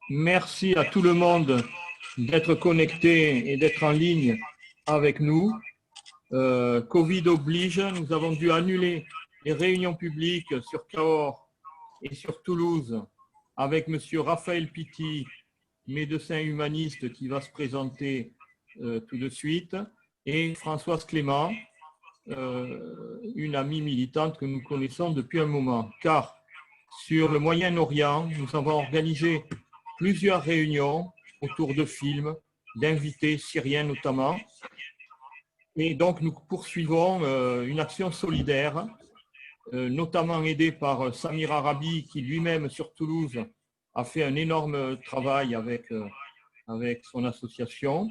Merci à tout le monde d'être connecté et d'être en ligne avec nous. Covid oblige, nous avons dû annuler les réunions publiques sur Cahors et sur Toulouse avec M. Raphaël Pitti, médecin humaniste qui va se présenter tout de suite, et Françoise Clément, une amie militante que nous connaissons depuis un moment. Car sur le Moyen-Orient, nous avons organisé plusieurs réunions autour de films, d'invités syriens notamment. Et donc, nous poursuivons une action solidaire, notamment aidée par Samir Arabi, qui lui-même, sur Toulouse, a fait un énorme travail avec son association.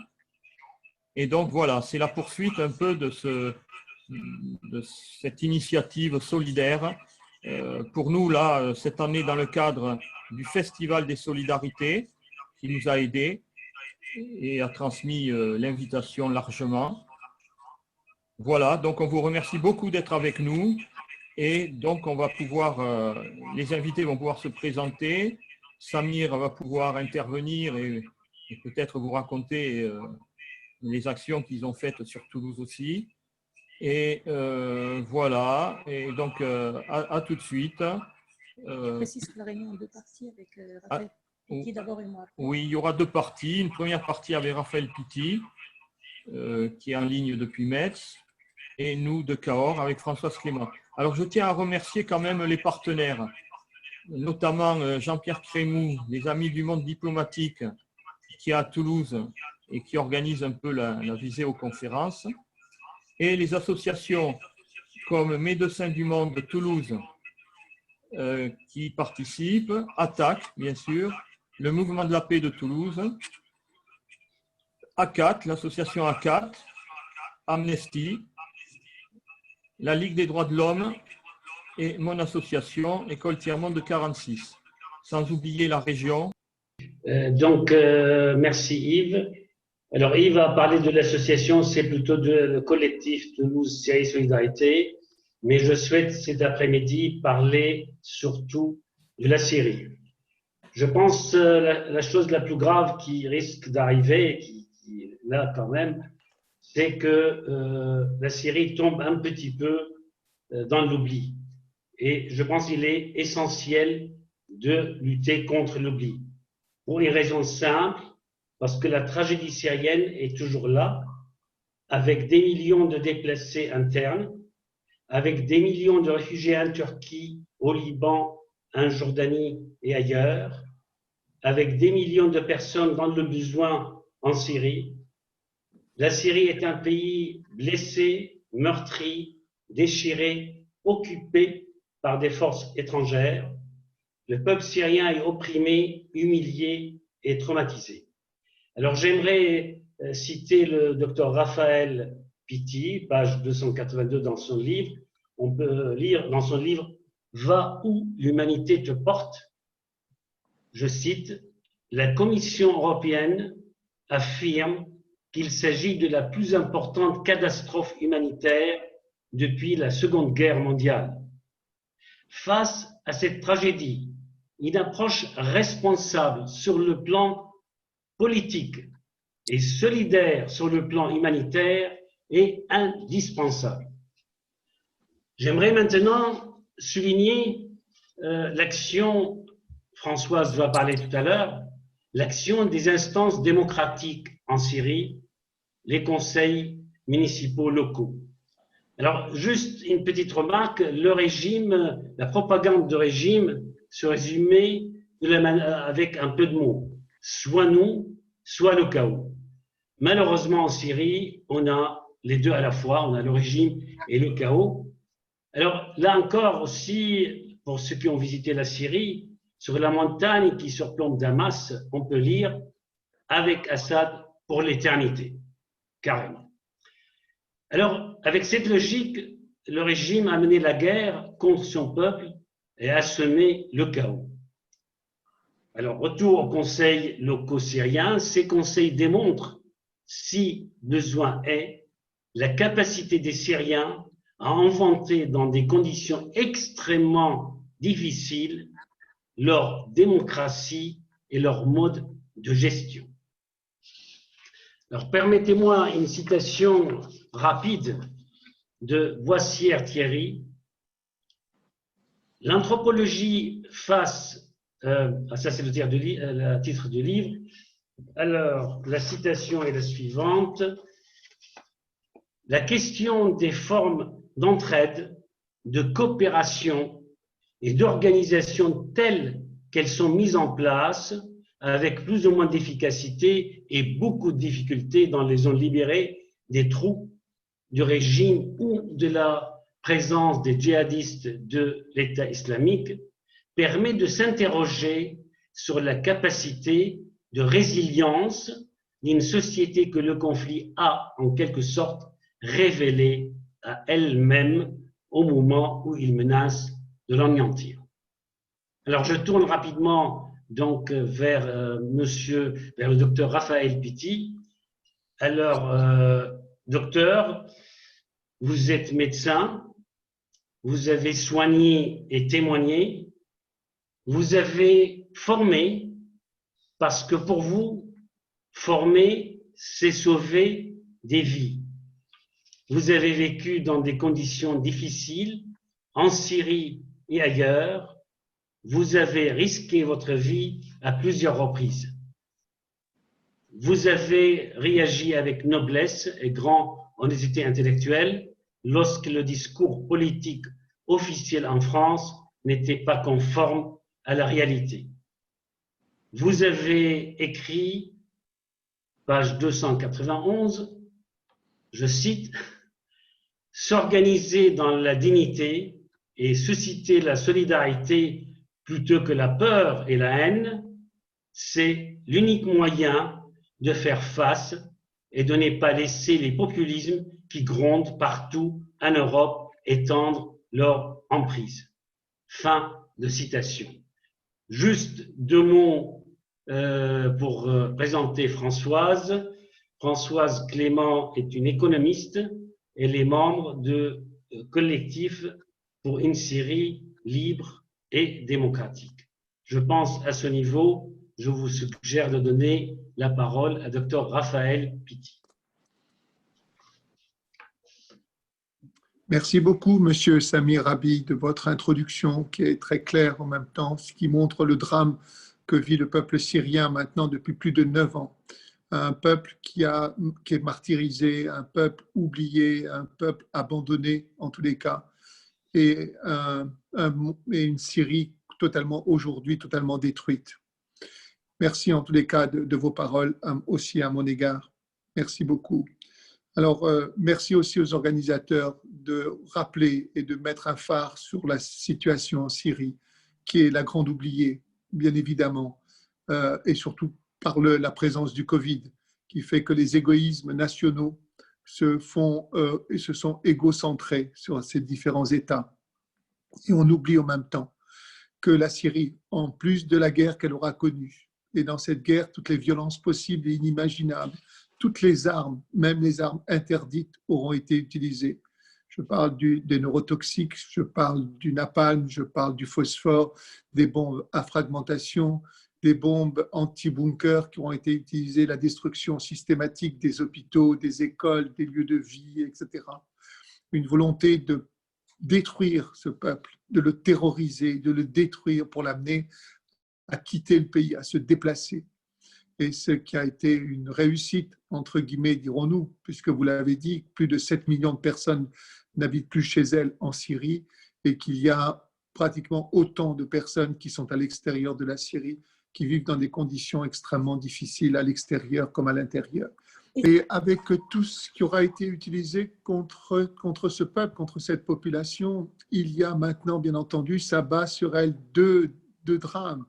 Et donc, voilà, c'est la poursuite un peu de cette initiative solidaire. Pour nous, là, cette année, dans le cadre du Festival des Solidarités, qui nous a aidés et a transmis l'invitation largement. Voilà, donc on vous remercie beaucoup d'être avec nous. Et donc, on va pouvoir, les invités vont pouvoir se présenter. Samir va pouvoir intervenir et peut-être vous raconter les actions qu'ils ont faites sur Toulouse aussi. Et voilà, et donc à tout de suite. Je précise que la réunion en deux parties avec Raphaël Pitti d'abord et moi. Oui, il y aura deux parties. Une première partie avec Raphaël Pitti, qui est en ligne depuis Metz, et nous de Cahors avec Françoise Clément. Alors je tiens à remercier quand même les partenaires, notamment Jean-Pierre Crémou, les Amis du Monde Diplomatique, qui est à Toulouse et qui organise un peu la visioconférence, et les associations comme Médecins du Monde de Toulouse qui participent, ATTAC, bien sûr, le Mouvement de la Paix de Toulouse, ACAT, l'association ACAT, Amnesty, la Ligue des droits de l'homme et mon association, École Tiers-Monde de 46, sans oublier la région. Merci Yves. Alors Yves a parlé de l'association, c'est plutôt le collectif Toulouse Syrie Solidarité, mais je souhaite cet après-midi parler surtout de la Syrie. Je pense la chose la plus grave qui risque d'arriver, qui est là quand même, c'est que la Syrie tombe un petit peu dans l'oubli. Et je pense qu'il est essentiel de lutter contre l'oubli. Pour une raison simple, parce que la tragédie syrienne est toujours là, avec des millions de déplacés internes, avec des millions de réfugiés en Turquie, au Liban, en Jordanie et ailleurs, avec des millions de personnes dans le besoin en Syrie. La Syrie est un pays blessé, meurtri, déchiré, occupé par des forces étrangères. Le peuple syrien est opprimé, humilié et traumatisé. Alors j'aimerais citer le docteur Raphaël Pitti, page 282 dans son livre. On peut lire dans son livre « Va où l'humanité te porte ». Je cite, « La Commission européenne affirme qu'il s'agit de la plus importante catastrophe humanitaire depuis la Seconde Guerre mondiale. Face à cette tragédie, une approche responsable sur le plan politique et solidaire sur le plan humanitaire est indispensable. » J'aimerais maintenant souligner l'action, Françoise va parler tout à l'heure, l'action des instances démocratiques en Syrie, les conseils municipaux locaux. Alors, juste une petite remarque, le régime, la propagande de régime se résumait avec un peu de mots, soit nous, soit le chaos. Malheureusement, en Syrie, on a les deux à la fois, on a le régime et le chaos. Alors, là encore aussi, pour ceux qui ont visité la Syrie, sur la montagne qui surplombe Damas, on peut lire « Avec Assad pour l'éternité », carrément. Alors, avec cette logique, le régime a mené la guerre contre son peuple et a semé le chaos. Alors, retour aux conseils locaux syriens, ces conseils démontrent, si besoin est, la capacité des Syriens à inventer dans des conditions extrêmement difficiles leur démocratie et leur mode de gestion. Alors, permettez-moi une citation rapide de Boissière-Thierry. L'anthropologie face, ça c'est le titre du livre. Alors, la citation est la suivante. La question des formes d'entraide, de coopération et d'organisation telles qu'elles sont mises en place avec plus ou moins d'efficacité et beaucoup de difficultés dans les zones libérées des troupes du régime ou de la présence des djihadistes de l'État islamique, permet de s'interroger sur la capacité de résilience d'une société que le conflit a en quelque sorte révélée à elle-même au moment où il menace de l'anéantir. Alors je tourne rapidement donc vers le docteur Raphaël Pitti. Alors, docteur, vous êtes médecin, vous avez soigné et témoigné, vous avez formé, parce que pour vous, former, c'est sauver des vies. Vous avez vécu dans des conditions difficiles, en Syrie et ailleurs. Vous avez risqué votre vie à plusieurs reprises. Vous avez réagi avec noblesse et grande honnêteté intellectuelle lorsque le discours politique officiel en France n'était pas conforme à la réalité. Vous avez écrit, page 291, je cite, « S'organiser dans la dignité et susciter la solidarité plutôt que la peur et la haine, c'est l'unique moyen de faire face et de ne pas laisser les populismes qui grondent partout en Europe étendre leur emprise. » Fin de citation. Juste deux mots pour présenter Françoise. Françoise Clément est une économiste. Elle est membre du collectif pour une Syrie libre et démocratique. Je pense à ce niveau, je vous suggère de donner la parole à Dr Raphaël Pitti. Merci beaucoup, Monsieur Samir Rabi, de votre introduction qui est très claire en même temps, ce qui montre le drame que vit le peuple syrien maintenant depuis plus de 9 ans. Un peuple qui est martyrisé, un peuple oublié, un peuple abandonné en tous les cas, et une Syrie aujourd'hui totalement détruite. Merci en tous les cas de vos paroles aussi à mon égard. Merci beaucoup. Alors, merci aussi aux organisateurs de rappeler et de mettre un phare sur la situation en Syrie, qui est la grande oubliée, bien évidemment, et surtout par la présence du Covid, qui fait que les égoïsmes nationaux se sont égocentrés sur ces différents États. Et on oublie en même temps que la Syrie, en plus de la guerre qu'elle aura connue, et dans cette guerre, toutes les violences possibles et inimaginables, toutes les armes, même les armes interdites, auront été utilisées. Je parle des neurotoxiques, je parle du napalm, je parle du phosphore, des bombes à fragmentation, des bombes anti-bunkers qui ont été utilisées, la destruction systématique des hôpitaux, des écoles, des lieux de vie, etc. Une volonté de détruire ce peuple, de le terroriser, de le détruire pour l'amener à quitter le pays, à se déplacer. Et ce qui a été une réussite, entre guillemets, dirons-nous, puisque vous l'avez dit, plus de 7 millions de personnes n'habitent plus chez elles en Syrie et qu'il y a pratiquement autant de personnes qui sont à l'extérieur de la Syrie, qui vivent dans des conditions extrêmement difficiles à l'extérieur comme à l'intérieur. Et avec tout ce qui aura été utilisé contre ce peuple, contre cette population, il y a maintenant, bien entendu, s'abat sur elle deux drames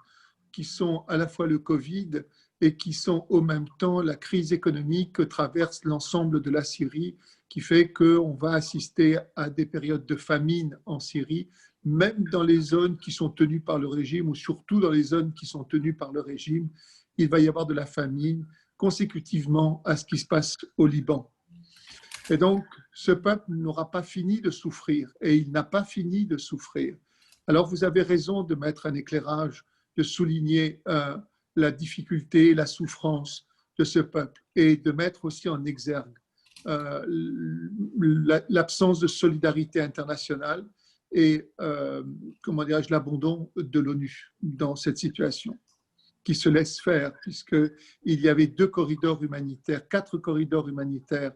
qui sont à la fois le Covid et qui sont en même temps la crise économique que traverse l'ensemble de la Syrie, qui fait qu'on va assister à des périodes de famine en Syrie, même dans les zones qui sont tenues par le régime, ou surtout dans les zones qui sont tenues par le régime, il va y avoir de la famine consécutivement à ce qui se passe au Liban. Et donc, ce peuple n'aura pas fini de souffrir, et il n'a pas fini de souffrir. Alors, vous avez raison de mettre un éclairage, de souligner la difficulté, la souffrance de ce peuple et de mettre aussi en exergue l'absence de solidarité internationale et, comment dirais-je, l'abandon de l'ONU dans cette situation qui se laisse faire, puisqu'il y avait 2 corridors humanitaires, 4 corridors humanitaires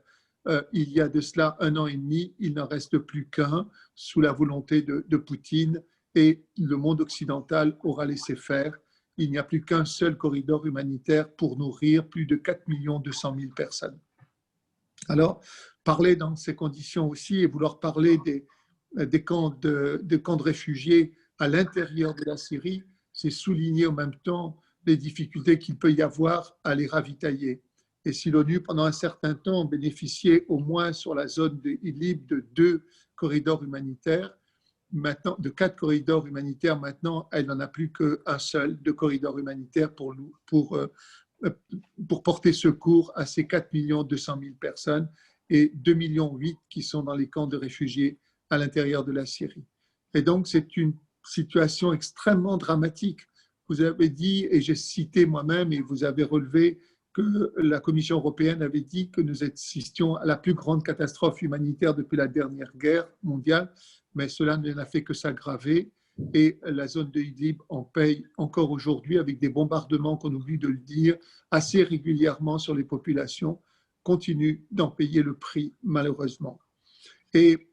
il y a de cela 1 an et demi. Il n'en reste plus qu'un sous la volonté de Poutine et le monde occidental aura laissé faire. Il n'y a plus qu'un seul corridor humanitaire pour nourrir plus de 4 200 000 personnes. Alors, parler dans ces conditions aussi et vouloir parler des camps de réfugiés à l'intérieur de la Syrie, c'est souligner en même temps les difficultés qu'il peut y avoir à les ravitailler. Et si l'ONU, pendant un certain temps, bénéficiait au moins sur la zone de Idlib de 2 corridors humanitaires, maintenant, de 4 corridors humanitaires, maintenant, elle n'en a plus qu'un seul de corridor humanitaire pour porter secours à ces 4 200 000 personnes et 2,8 millions qui sont dans les camps de réfugiés à l'intérieur de la Syrie. Et donc, c'est une situation extrêmement dramatique. Vous avez dit, et j'ai cité moi-même, et vous avez relevé que la Commission européenne avait dit que nous assistions à la plus grande catastrophe humanitaire depuis la dernière guerre mondiale, mais cela n'a fait que s'aggraver. Et la zone de Idlib en paye encore aujourd'hui avec des bombardements, qu'on oublie de le dire, assez régulièrement sur les populations, continue d'en payer le prix malheureusement. Et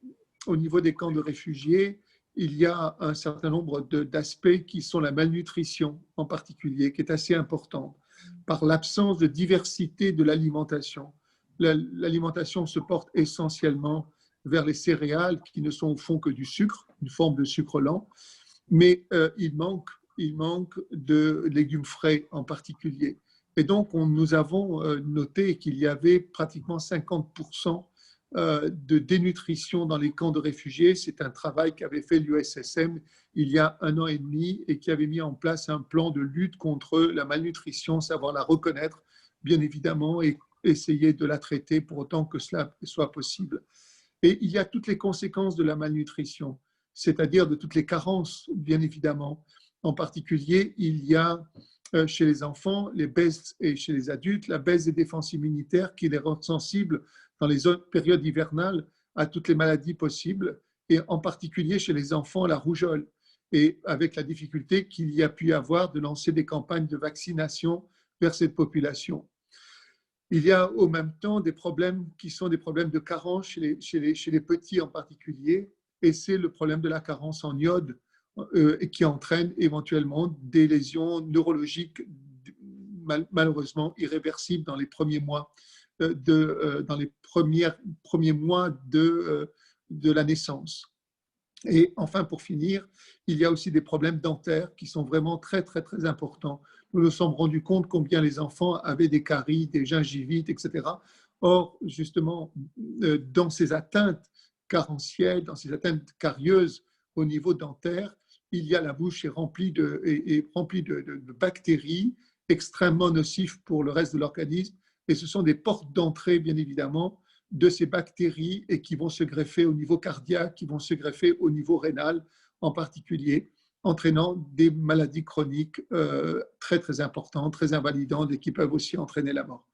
au niveau des camps de réfugiés, il y a un certain nombre d'aspects qui sont la malnutrition en particulier, qui est assez importante, par l'absence de diversité de l'alimentation. L'alimentation se porte essentiellement vers les céréales qui ne sont au fond que du sucre, une forme de sucre lent, mais il manque de légumes frais en particulier. Et donc, nous avons noté qu'il y avait pratiquement 50% de dénutrition dans les camps de réfugiés. C'est un travail qu'avait fait l'USSM il y a 1 an et demi et qui avait mis en place un plan de lutte contre la malnutrition, savoir la reconnaître, bien évidemment, et essayer de la traiter pour autant que cela soit possible. Et il y a toutes les conséquences de la malnutrition, c'est-à-dire de toutes les carences, bien évidemment. En particulier, il y a chez les enfants les baisses et chez les adultes la baisse des défenses immunitaires qui les rend sensibles dans les périodes hivernales à toutes les maladies possibles, et en particulier chez les enfants la rougeole, et avec la difficulté qu'il y a pu avoir de lancer des campagnes de vaccination vers cette population. Il y a au même temps des problèmes qui sont des problèmes de carence chez les petits en particulier, et c'est le problème de la carence en iode qui entraîne éventuellement des lésions neurologiques malheureusement irréversibles dans les premiers mois dans les premiers mois de la naissance. Et enfin, pour finir, il y a aussi des problèmes dentaires qui sont vraiment très, très, très importants. Nous nous sommes rendus compte combien les enfants avaient des caries, des gingivites, etc. Or, justement, dans ces atteintes carentielles, dans ces atteintes carieuses au niveau dentaire, il y a la bouche est remplie de bactéries extrêmement nocives pour le reste de l'organisme. Et ce sont des portes d'entrée, bien évidemment, de ces bactéries et qui vont se greffer au niveau cardiaque, qui vont se greffer au niveau rénal en particulier, entraînant des maladies chroniques très, très importantes, très invalidantes et qui peuvent aussi entraîner la mort.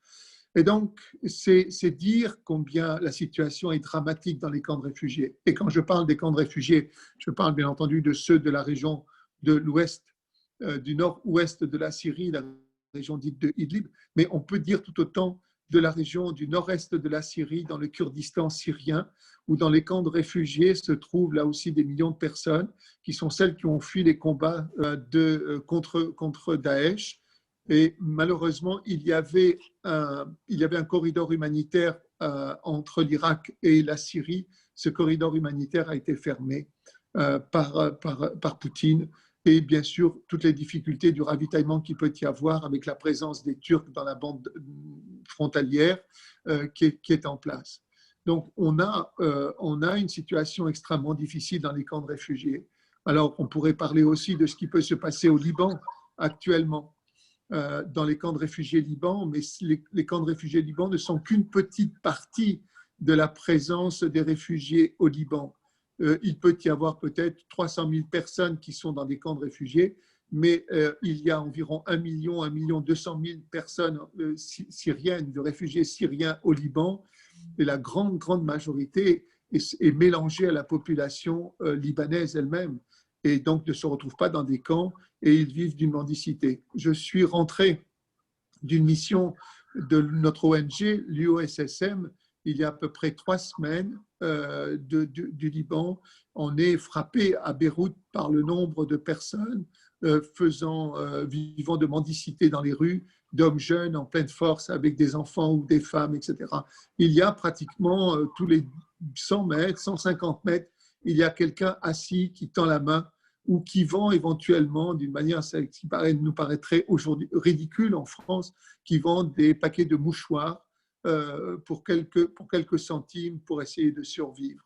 Et donc, c'est dire combien la situation est dramatique dans les camps de réfugiés. Et quand je parle des camps de réfugiés, je parle bien entendu de ceux de la région de l'ouest, du nord-ouest de la Syrie, la région dite de Idlib, mais on peut dire tout autant de la région du nord-est de la Syrie, dans le Kurdistan syrien, où dans les camps de réfugiés se trouvent là aussi des millions de personnes, qui sont celles qui ont fui les combats contre Daesh. Et malheureusement, il y avait un corridor humanitaire entre l'Irak et la Syrie. Ce corridor humanitaire a été fermé par Poutine. Et bien sûr, toutes les difficultés du ravitaillement qu'il peut y avoir avec la présence des Turcs dans la bande frontalière qui est en place. Donc, on a une situation extrêmement difficile dans les camps de réfugiés. Alors, on pourrait parler aussi de ce qui peut se passer au Liban actuellement, dans les camps de réfugiés Liban, mais les camps de réfugiés Liban ne sont qu'une petite partie de la présence des réfugiés au Liban. Il peut y avoir peut-être 300 000 personnes qui sont dans des camps de réfugiés, mais il y a environ 1 200 000 personnes syriennes, de réfugiés syriens au Liban, et la grande majorité est mélangée à la population libanaise elle-même, et donc ne se retrouvent pas dans des camps, et ils vivent d'une mendicité. Je suis rentré d'une mission de notre ONG, l'UOSSM, il y a à peu près 3 semaines du Liban. On est frappé à Beyrouth par le nombre de personnes vivant de mendicité dans les rues, d'hommes jeunes en pleine force avec des enfants ou des femmes, etc. Il y a pratiquement tous les 100 mètres, 150 mètres, il y a quelqu'un assis qui tend la main ou qui vend éventuellement, d'une manière qui nous paraîtrait aujourd'hui ridicule en France, qui vend des paquets de mouchoirs pour quelques centimes pour essayer de survivre.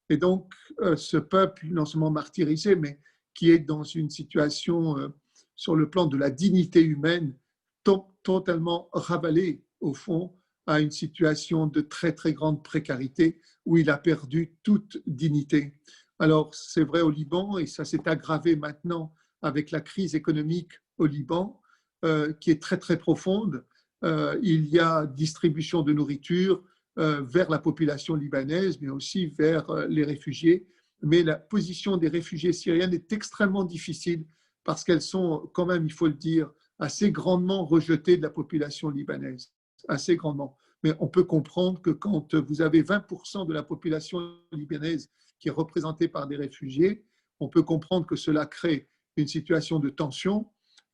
Et donc, ce peuple, non seulement martyrisé, mais qui est dans une situation sur le plan de la dignité humaine, totalement ravalé, au fond, à une situation de très grande précarité où il a perdu toute dignité. Alors, c'est vrai au Liban, et ça s'est aggravé maintenant avec la crise économique au Liban, qui est très profonde. Il y a distribution de nourriture vers la population libanaise, mais aussi vers les réfugiés. Mais la position des réfugiés syriens est extrêmement difficile parce qu'elles sont, quand même, il faut le dire, assez grandement rejetées de la population libanaise, assez grandement. Mais on peut comprendre que quand vous avez 20% de la population libanaise qui est représentée par des réfugiés, on peut comprendre que cela crée une situation de tension.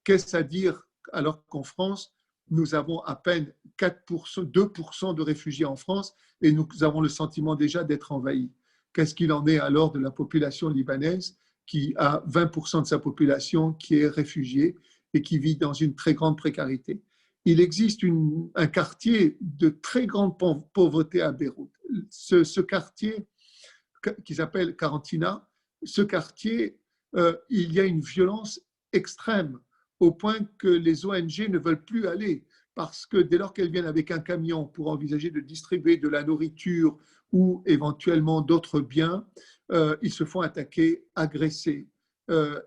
Qu'est-ce à dire alors qu'en France, nous avons à peine 2% de réfugiés en France et nous avons le sentiment déjà d'être envahis. Qu'est-ce qu'il en est alors de la population libanaise qui a 20% de sa population qui est réfugiée et qui vit dans une très grande précarité? Il existe un quartier de très grande pauvreté à Beyrouth. Ce quartier qui s'appelle Karantina, ce quartier, il y a une violence extrême au point que les ONG ne veulent plus aller parce que dès lors qu'elles viennent avec un camion pour envisager de distribuer de la nourriture ou éventuellement d'autres biens, ils se font attaquer, agresser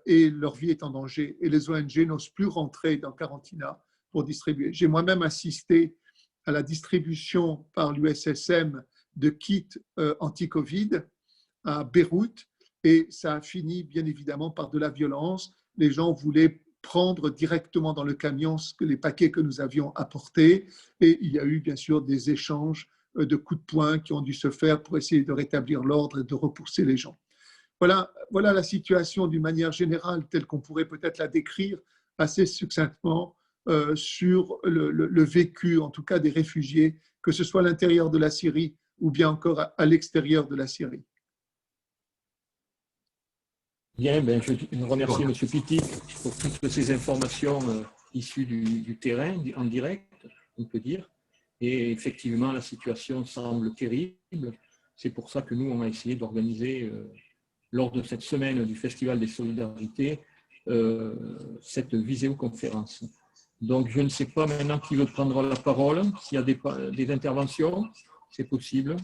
et leur vie est en danger. Et les ONG n'osent plus rentrer dans Karantina pour distribuer. J'ai moi-même assisté à la distribution par l'USSM de kits anti-Covid à Beyrouth et ça a fini bien évidemment par de la violence. Les gens voulaient prendre directement dans le camion les paquets que nous avions apportés et il y a eu bien sûr des échanges de coups de poing qui ont dû se faire pour essayer de rétablir l'ordre et de repousser les gens. Voilà la situation d'une manière générale telle qu'on pourrait peut-être la décrire assez succinctement sur le vécu en tout cas des réfugiés, que ce soit à l'intérieur de la Syrie ou bien encore à l'extérieur de la Syrie. Bien, je remercie M. Pitti pour toutes ces informations issues du terrain, en direct, on peut dire. Et effectivement, la situation semble terrible. C'est pour ça que nous, on a essayé d'organiser, lors de cette semaine du Festival des Solidarités, cette visioconférence. Donc, je ne sais pas maintenant qui veut prendre la parole. S'il y a des interventions, c'est possible.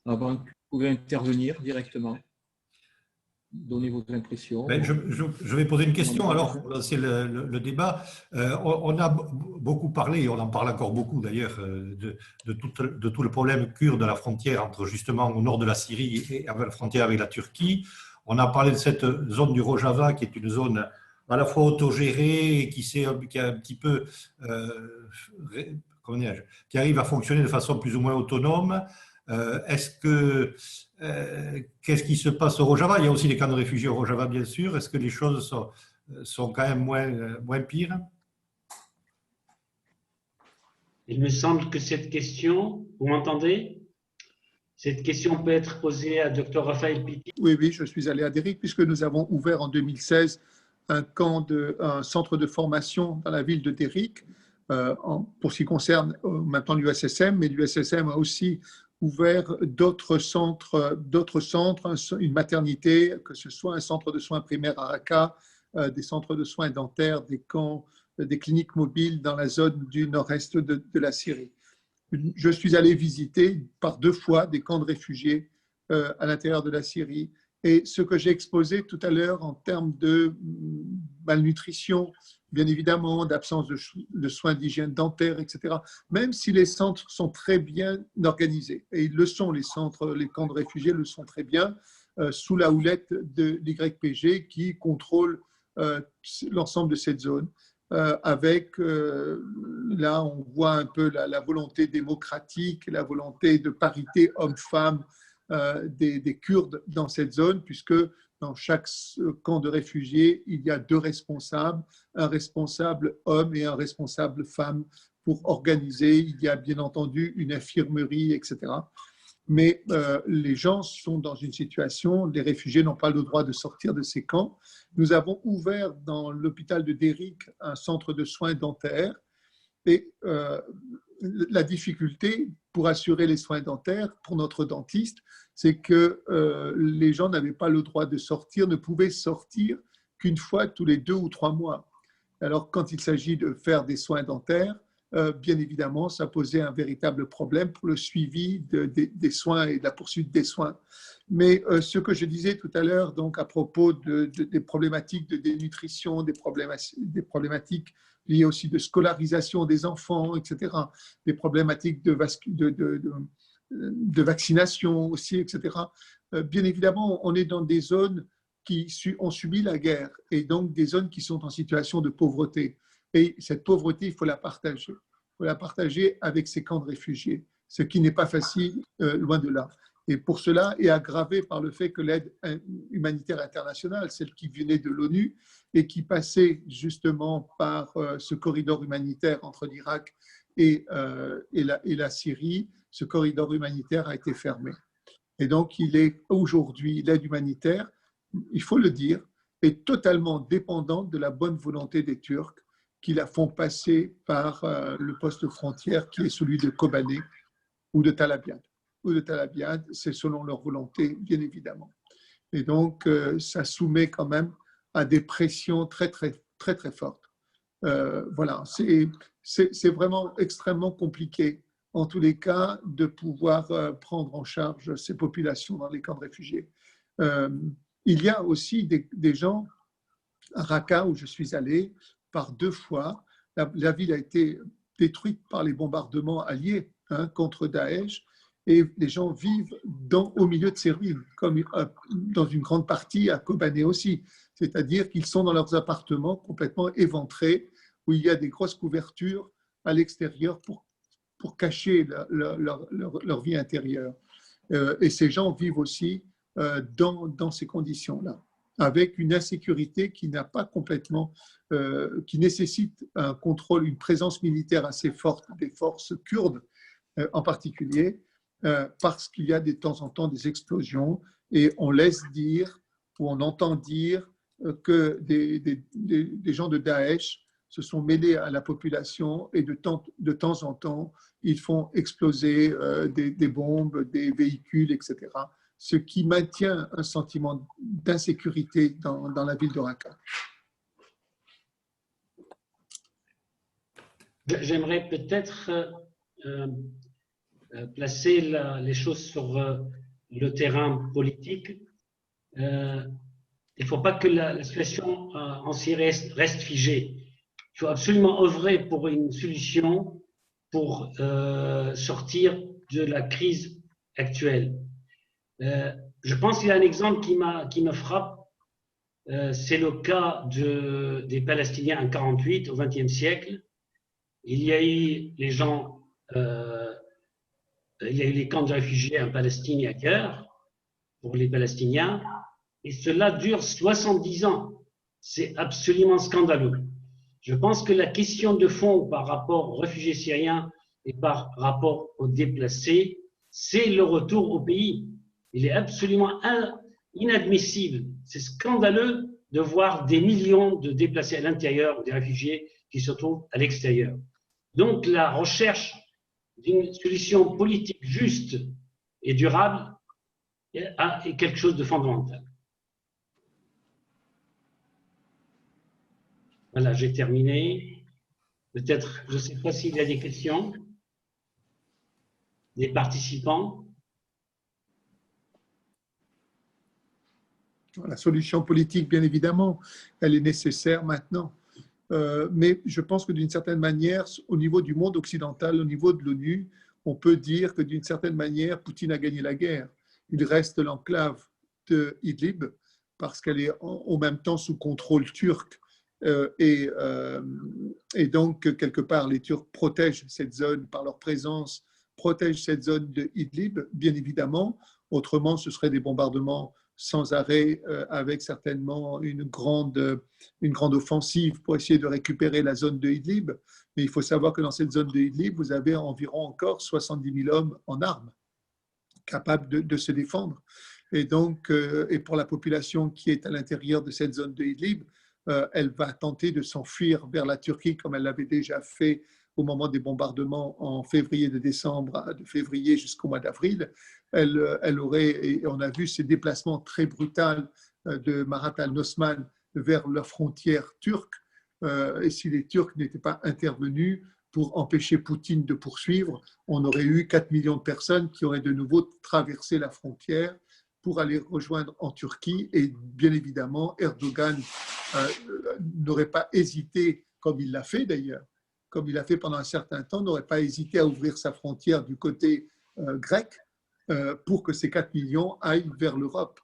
Avant que vous pouvez intervenir directement. Donnez vos impressions. Je vais poser une question alors pour lancer le débat. On a beaucoup parlé, et on en parle encore beaucoup d'ailleurs, de tout le problème kurde de la frontière entre justement au nord de la Syrie et à la frontière avec la Turquie. On a parlé de cette zone du Rojava qui est une zone à la fois autogérée et qui a un petit peu, qui arrive à fonctionner de façon plus ou moins autonome. Qu'est-ce qui se passe au Rojava? Il y a aussi les camps de réfugiés au Rojava, bien sûr. Est-ce que les choses sont quand même moins pires? Il me semble que cette question, vous m'entendez? Cette question peut être posée à Dr Raphaël Pitti. Oui, je suis allé à Derrick puisque nous avons ouvert en 2016 un centre de formation dans la ville de Derrick pour ce qui concerne maintenant l'USSM, mais l'USSM a aussi ouvert d'autres centres, une maternité, que ce soit un centre de soins primaires à Raqqa, des centres de soins dentaires, des camps, des cliniques mobiles dans la zone du nord-est de la Syrie. Je suis allé visiter par 2 fois des camps de réfugiés à l'intérieur de la Syrie Et ce que j'ai exposé tout à l'heure en termes de malnutrition, bien évidemment, d'absence de soins d'hygiène dentaire, etc., même si les centres sont très bien organisés, et ils le sont, les centres, les camps de réfugiés le sont très bien, sous la houlette de l'YPG qui contrôle l'ensemble de cette zone. Avec, là, on voit un peu la volonté démocratique, la volonté de parité homme-femme des Kurdes dans cette zone, puisque dans chaque camp de réfugiés, il y a 2 responsables, un responsable homme et un responsable femme pour organiser. Il y a bien entendu une infirmerie, etc. Mais les gens sont dans une situation, les réfugiés n'ont pas le droit de sortir de ces camps. Nous avons ouvert dans l'hôpital de Derik un centre de soins dentaires et la difficulté pour assurer les soins dentaires pour notre dentiste, c'est que les gens n'avaient pas le droit de sortir, ne pouvaient sortir qu'une fois tous les 2 ou 3 mois. Alors quand il s'agit de faire des soins dentaires, bien évidemment, ça posait un véritable problème pour le suivi des soins et de la poursuite des soins. Mais ce que je disais tout à l'heure, donc à propos des problématiques de dénutrition, des problématiques liées aussi de scolarisation des enfants, etc., des problématiques de vaccination aussi, etc., bien évidemment, on est dans des zones qui ont subi la guerre et donc des zones qui sont en situation de pauvreté. Et cette pauvreté, il faut la partager. Il faut la partager avec ces camps de réfugiés, ce qui n'est pas facile, loin de là. Et pour cela, est aggravé par le fait que l'aide humanitaire internationale, celle qui venait de l'ONU et qui passait justement par ce corridor humanitaire entre l'Irak et la Syrie, ce corridor humanitaire a été fermé. Et donc, il est aujourd'hui, l'aide humanitaire, il faut le dire, est totalement dépendante de la bonne volonté des Turcs qui la font passer par le poste frontière qui est celui de Kobané ou de Tal Abyad. Ou de Tal Abyad, c'est selon leur volonté, bien évidemment. Et donc, ça soumet quand même à des pressions très, très, très, très fortes. Voilà, c'est vraiment extrêmement compliqué, en tous les cas, de pouvoir prendre en charge ces populations dans les camps de réfugiés. Il y a aussi des gens, à Raqqa, où je suis allé, par 2 fois, la ville a été détruite par les bombardements alliés contre Daesh, et les gens vivent au milieu de ces ruines, comme dans une grande partie à Kobané aussi. C'est-à-dire qu'ils sont dans leurs appartements complètement éventrés, où il y a des grosses couvertures à l'extérieur pour cacher leur vie intérieure. Et ces gens vivent aussi dans ces conditions-là, avec une insécurité qui n'a pas complètement, qui nécessite un contrôle, une présence militaire assez forte des forces kurdes en particulier, parce qu'il y a de temps en temps des explosions et on laisse dire ou on entend dire que des gens de Daesh se sont mêlés à la population et de temps en temps, ils font exploser des bombes, des véhicules, etc., ce qui maintient un sentiment d'insécurité dans la ville de Raqqa. J'aimerais peut-être placer les choses sur le terrain politique. Il ne faut pas que la situation en Syrie reste figée. Il faut absolument œuvrer pour une solution pour sortir de la crise actuelle. Je pense qu'il y a un exemple qui me frappe. C'est le cas des Palestiniens en 1948, au XXe siècle. Il y a eu les gens, il y a eu les camps de réfugiés en Palestine et ailleurs, pour les Palestiniens, et cela dure 70 ans. C'est absolument scandaleux. Je pense que la question de fond par rapport aux réfugiés syriens et par rapport aux déplacés, c'est le retour au pays. Il est absolument inadmissible, c'est scandaleux de voir des millions de déplacés à l'intérieur, des réfugiés qui se trouvent à l'extérieur. Donc la recherche d'une solution politique juste et durable est quelque chose de fondamental. Voilà, j'ai terminé. Peut-être, je ne sais pas s'il y a des questions des participants. La solution politique, bien évidemment, elle est nécessaire maintenant. Mais je pense que d'une certaine manière, au niveau du monde occidental, au niveau de l'ONU, on peut dire que d'une certaine manière, Poutine a gagné la guerre. Il reste l'enclave de Idlib parce qu'elle est en même temps sous contrôle turc. Et donc, quelque part, les Turcs protègent cette zone par leur présence, protègent cette zone de Idlib, bien évidemment. Autrement, ce serait des bombardements sans arrêt, avec certainement une grande offensive pour essayer de récupérer la zone de Idlib. Mais il faut savoir que dans cette zone de Idlib, vous avez environ encore 70 000 hommes en armes, capables de se défendre. Et donc, et pour la population qui est à l'intérieur de cette zone de Idlib, elle va tenter de s'enfuir vers la Turquie comme elle l'avait déjà fait au moment des bombardements en février, de février jusqu'au mois d'avril. Elle aurait, et on a vu ces déplacements très brutaux de Marat al-Nosman vers la frontière turque. Et si les Turcs n'étaient pas intervenus pour empêcher Poutine de poursuivre, on aurait eu 4 millions de personnes qui auraient de nouveau traversé la frontière pour aller rejoindre en Turquie. Et bien évidemment, Erdogan n'aurait pas hésité, comme il l'a fait d'ailleurs, comme il a fait pendant un certain temps, n'aurait pas hésité à ouvrir sa frontière du côté grec pour que ces 4 millions aillent vers l'Europe.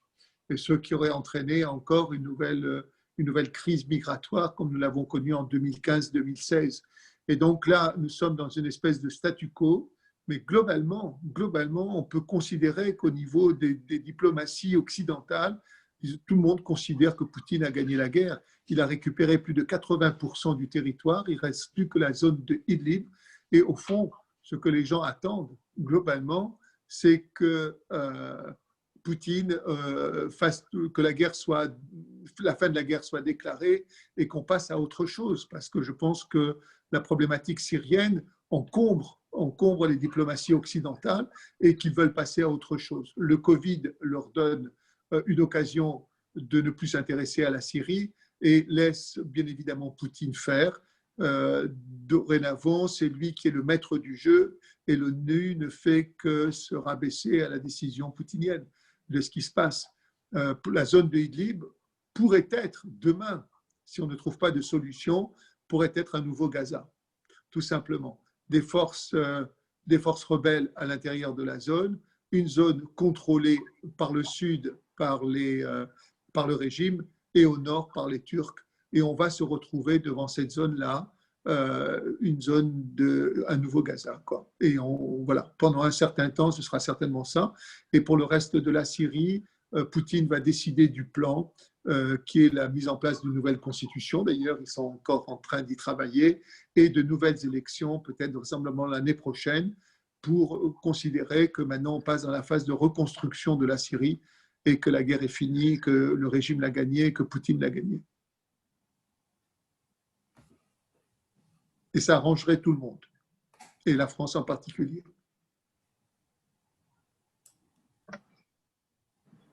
Et ce qui aurait entraîné encore une nouvelle crise migratoire comme nous l'avons connue en 2015-2016. Et donc là, nous sommes dans une espèce de statu quo. Mais globalement, on peut considérer qu'au niveau des diplomaties occidentales, tout le monde considère que Poutine a gagné la guerre. Il a récupéré plus de 80% du territoire. Il ne reste plus que la zone de Idlib. Et au fond, ce que les gens attendent globalement, c'est que Poutine fasse que la fin de la guerre soit déclarée et qu'on passe à autre chose. Parce que je pense que la problématique syrienne encombre les diplomaties occidentales et qu'ils veulent passer à autre chose. Le Covid leur donne une occasion de ne plus s'intéresser à la Syrie et laisse bien évidemment Poutine faire. Dorénavant, c'est lui qui est le maître du jeu et l'ONU ne fait que se rabaisser à la décision poutinienne de ce qui se passe. La zone de Idlib pourrait être demain, si on ne trouve pas de solution, pourrait être un nouveau Gaza, tout simplement. Des forces rebelles à l'intérieur de la zone, une zone contrôlée par le sud, par le régime, et au nord par les Turcs. Et on va se retrouver devant cette zone-là, un nouveau Gaza, quoi. Et voilà, pendant un certain temps, ce sera certainement ça. Et pour le reste de la Syrie, Poutine va décider du plan, qui est la mise en place d'une nouvelle constitution. D'ailleurs, ils sont encore en train d'y travailler, et de nouvelles élections, peut-être vraisemblablement l'année prochaine, pour considérer que maintenant on passe dans la phase de reconstruction de la Syrie et que la guerre est finie, que le régime l'a gagné, que Poutine l'a gagné. Et ça arrangerait tout le monde, et la France en particulier.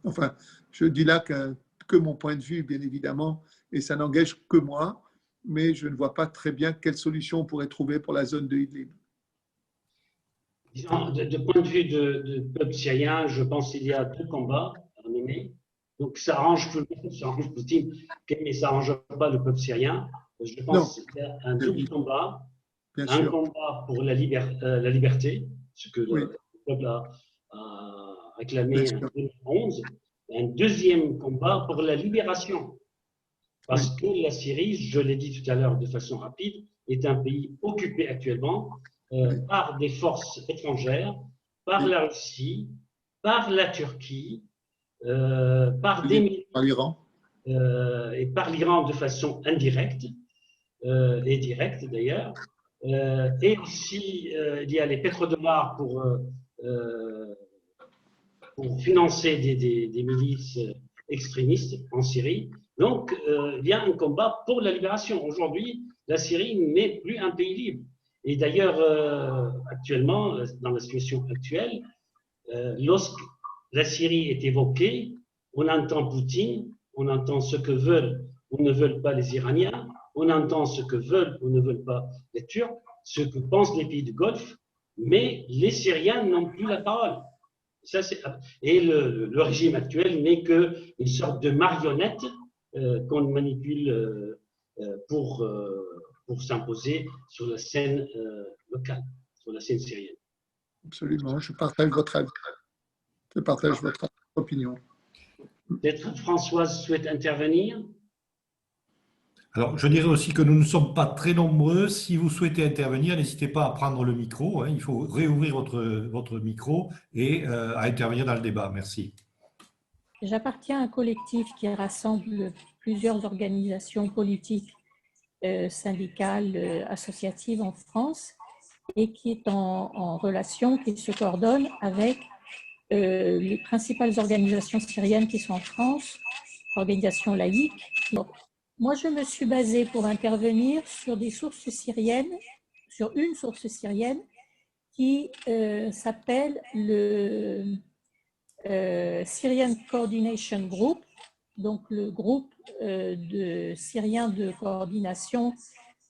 Enfin, je dis là que mon point de vue, bien évidemment, et ça n'engage que moi, mais je ne vois pas très bien quelle solution on pourrait trouver pour la zone de Idlib. Disons, de point de vue de peuple syrien, je pense qu'il y a 2 combats à mener. Donc ça arrange tout le monde, ça arrange Poutine, mais ça n'arrange pas le peuple syrien. Je pense qu'il y a un double combat. Un combat pour la liberté, ce que le peuple a réclamé en 2011. Un deuxième combat pour la libération. Parce que la Syrie, je l'ai dit tout à l'heure de façon rapide, est un pays occupé actuellement par des forces étrangères, par la Russie, par la Turquie, par l'Iran. Et par l'Iran de façon indirecte et directe d'ailleurs. Et aussi, il y a les pétrodollars pour financer des milices extrémistes en Syrie. Donc, il y a un combat pour la libération. Aujourd'hui, la Syrie n'est plus un pays libre. Et d'ailleurs, actuellement, dans la situation actuelle, lorsque la Syrie est évoquée, on entend Poutine, on entend ce que veulent ou ne veulent pas les Iraniens, on entend ce que veulent ou ne veulent pas les Turcs, ce que pensent les pays du Golfe, mais les Syriens n'ont plus la parole. Et le régime actuel n'est qu'une sorte de marionnette qu'on manipule pour s'imposer sur la scène locale, sur la scène syrienne. Absolument, je partage votre avis. Je partage votre opinion. Peut-être Françoise souhaite intervenir. Alors, je dirais aussi que nous ne sommes pas très nombreux. Si vous souhaitez intervenir, n'hésitez pas à prendre le micro. Il faut réouvrir votre micro et à intervenir dans le débat. Merci. J'appartiens à un collectif qui rassemble plusieurs organisations politiques, syndicales, associatives en France et qui est en relation, qui se coordonne avec les principales organisations syriennes qui sont en France, organisations laïques. Moi, je me suis basée pour intervenir sur des sources syriennes, sur une source syrienne qui s'appelle le Syrian Coordination Group, donc le groupe de Syriens de coordination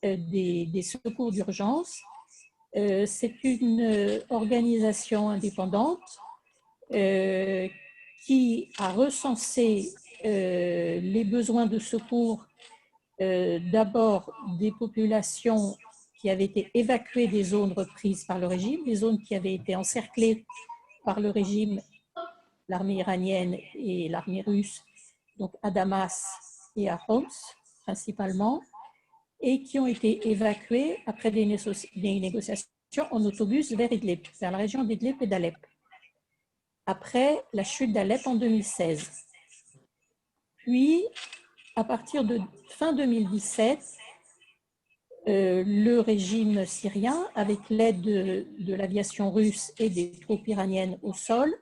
des secours d'urgence. C'est une organisation indépendante qui a recensé les besoins de secours d'abord des populations qui avaient été évacuées des zones reprises par le régime, des zones qui avaient été encerclées par le régime, l'armée iranienne et l'armée russe, donc à Damas et à Homs principalement, et qui ont été évacuées après des négociations en autobus vers Idlib, vers la région d'Idlib et d'Alep, après la chute d'Alep en 2016. Puis, à partir de fin 2017, le régime syrien, avec l'aide de l'aviation russe et des troupes iraniennes au sol,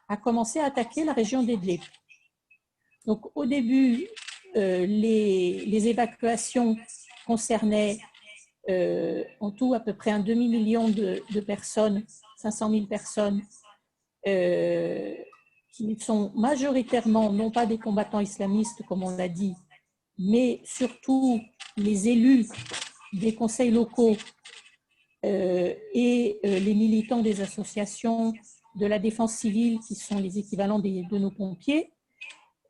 a commencé à attaquer la région d'Idlib. Donc, au début, les évacuations concernaient en tout à peu près un demi-million de personnes, 500 000 personnes, qui sont majoritairement, non pas des combattants islamistes, comme on l'a dit, mais surtout les élus des conseils locaux et les militants des associations de la défense civile, qui sont les équivalents de nos pompiers,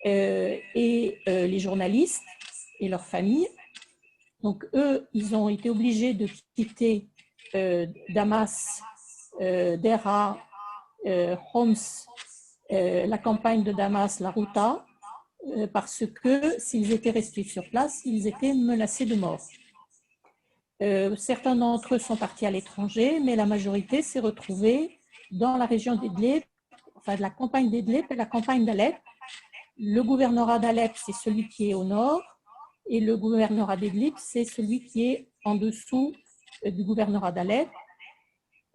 et les journalistes et leurs familles. Donc, eux, ils ont été obligés de quitter Damas, Dera, Homs, la campagne de Damas, la Routa, parce que s'ils étaient restés sur place, ils étaient menacés de mort. Certains d'entre eux sont partis à l'étranger, mais la majorité s'est retrouvée dans la région d'Idlib, enfin de la campagne d'Idlib et la campagne d'Alep. Le gouvernorat d'Alep, c'est celui qui est au nord, et le gouvernorat d'Idlib, c'est celui qui est en dessous du gouvernorat d'Alep.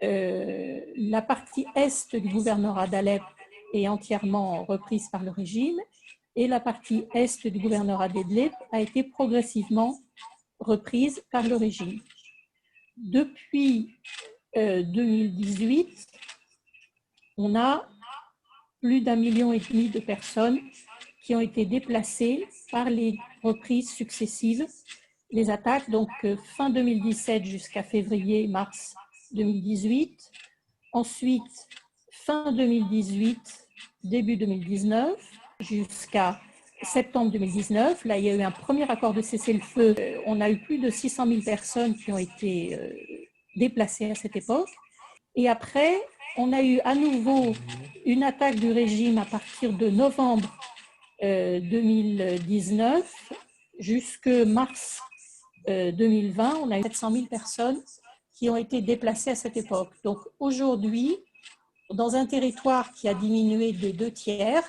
La partie est du gouvernorat d'Alep est entièrement reprise par le régime, et la partie est du gouvernorat d'Idlib a été progressivement reprise par le régime. Depuis 2018, on a plus d'1,5 million de personnes qui ont été déplacées par les reprises successives, les attaques, donc fin 2017 jusqu'à février-mars 2018, ensuite fin 2018, début 2019, jusqu'à septembre 2019. Là, il y a eu un premier accord de cessez-le-feu. On a eu plus de 600 000 personnes qui ont été déplacées à cette époque. Et après, on a eu à nouveau une attaque du régime à partir de novembre 2019 jusque mars 2020. On a eu 700 000 personnes qui ont été déplacées à cette époque. Donc aujourd'hui, dans un territoire qui a diminué de 2/3,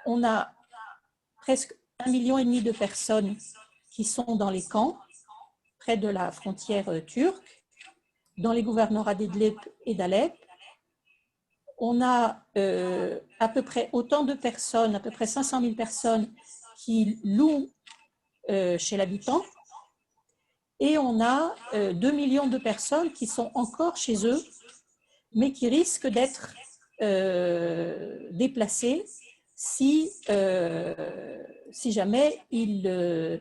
on a presque 1,5 million de personnes qui sont dans les camps, près de la frontière turque, dans les gouvernorats d'Idlib et d'Alep. On a à peu près autant de personnes, à peu près 500 000 personnes qui louent chez l'habitant. Et on a 2 millions de personnes qui sont encore chez eux, mais qui risquent d'être déplacés si jamais le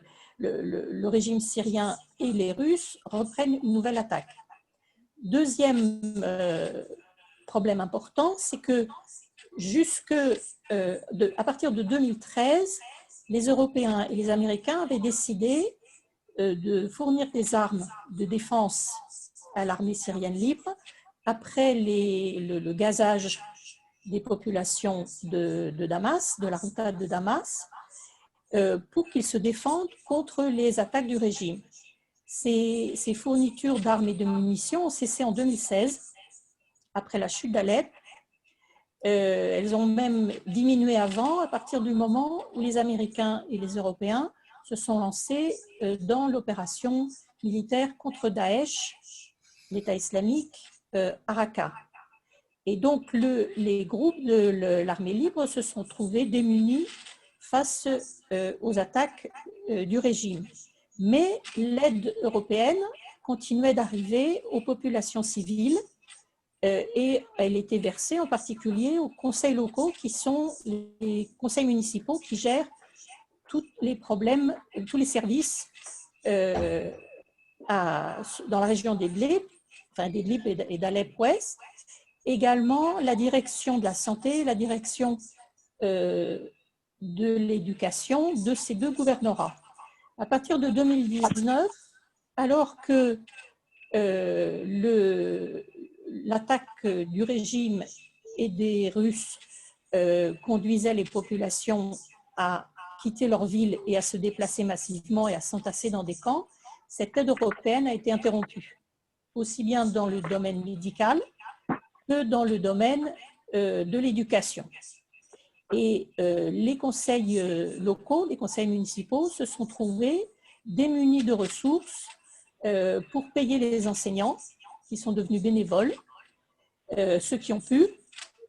régime syrien et les Russes reprennent une nouvelle attaque. Deuxième problème important, c'est que à partir de 2013, les Européens et les Américains avaient décidé de fournir des armes de défense à l'armée syrienne libre après le gazage des populations de Damas, de la Ghouta de Damas, pour qu'ils se défendent contre les attaques du régime. Ces fournitures d'armes et de munitions ont cessé en 2016, après la chute d'Alep. Elles ont même diminué avant, à partir du moment où les Américains et les Européens se sont lancés dans l'opération militaire contre Daesh, l'État islamique, à Raqqa. Et donc, les groupes de l'armée libre se sont trouvés démunis face aux attaques du régime. Mais l'aide européenne continuait d'arriver aux populations civiles et elle était versée en particulier aux conseils locaux qui sont les conseils municipaux qui gèrent tous les problèmes, tous les services dans la région d'Idlib, enfin d'Idlib et d'Alep-Ouest. Également la direction de la santé, la direction de l'éducation de ces deux gouvernorats. À partir de 2019, alors que l'attaque du régime et des Russes conduisait les populations à quitter leur ville et à se déplacer massivement et à s'entasser dans des camps, cette aide européenne a été interrompue, aussi bien dans le domaine médical que dans le domaine de l'éducation. Et les conseils locaux, les conseils municipaux se sont trouvés démunis de ressources pour payer les enseignants qui sont devenus bénévoles, ceux qui ont pu,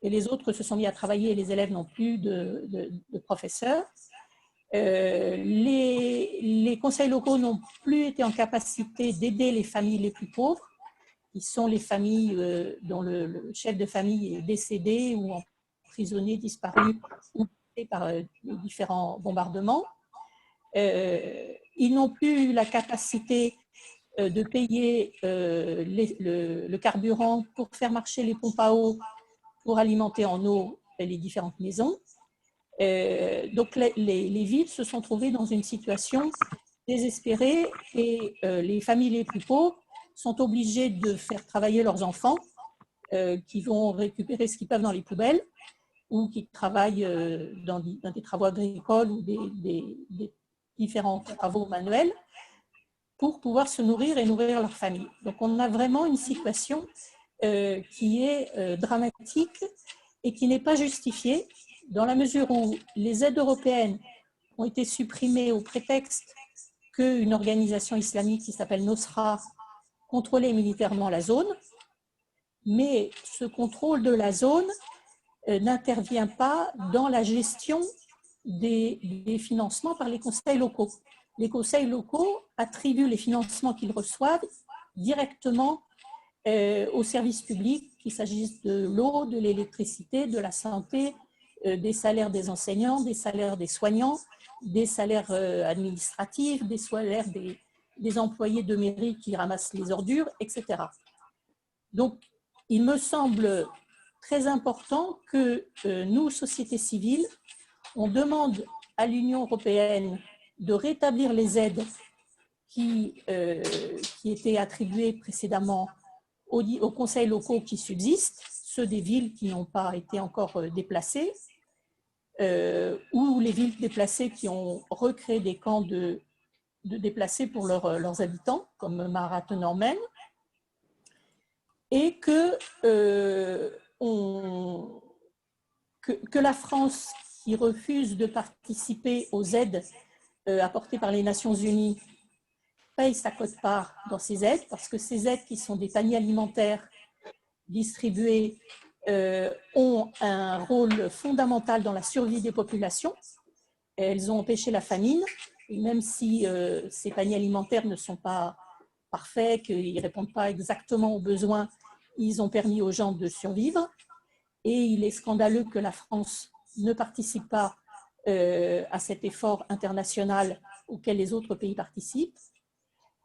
et les autres se sont mis à travailler et les élèves n'ont plus de professeurs. Les conseils locaux n'ont plus été en capacité d'aider les familles les plus pauvres, qui sont les familles dont le chef de famille est décédé ou emprisonné, disparu ou par les différents bombardements. Ils n'ont plus la capacité de payer le carburant pour faire marcher les pompes à eau pour alimenter en eau les différentes maisons. Donc les villes se sont trouvées dans une situation désespérée et les familles les plus pauvres sont obligées de faire travailler leurs enfants qui vont récupérer ce qu'ils peuvent dans les poubelles ou qui travaillent dans des travaux agricoles ou des différents travaux manuels pour pouvoir se nourrir et nourrir leur famille. Donc on a vraiment une situation qui est dramatique et qui n'est pas justifiée dans la mesure où les aides européennes ont été supprimées au prétexte qu'une organisation islamique qui s'appelle Nosra contrôlait militairement la zone, mais ce contrôle de la zone n'intervient pas dans la gestion des financements par les conseils locaux. Les conseils locaux attribuent les financements qu'ils reçoivent directement aux services publics, qu'il s'agisse de l'eau, de l'électricité, de la santé, des salaires des enseignants, des salaires des soignants, des salaires administratifs, des salaires des employés de mairie qui ramassent les ordures, etc. Donc, il me semble très important que nous, société civile, on demande à l'Union européenne de rétablir les aides qui étaient attribuées précédemment aux conseils locaux qui subsistent, ceux des villes qui n'ont pas été encore déplacées, ou les villes déplacées qui ont recréé des camps de déplacés pour leurs habitants, comme Marat-Normen, et que la France, qui refuse de participer aux aides apportées par les Nations Unies, paye sa quote-part dans ces aides, parce que ces aides qui sont des paniers alimentaires distribués ont un rôle fondamental dans la survie des populations. Elles ont empêché la famine, et même si ces paniers alimentaires ne sont pas parfaits, qu'ils ne répondent pas exactement aux besoins, ils ont permis aux gens de survivre. Et il est scandaleux que la France ne participe pas à cet effort international auquel les autres pays participent.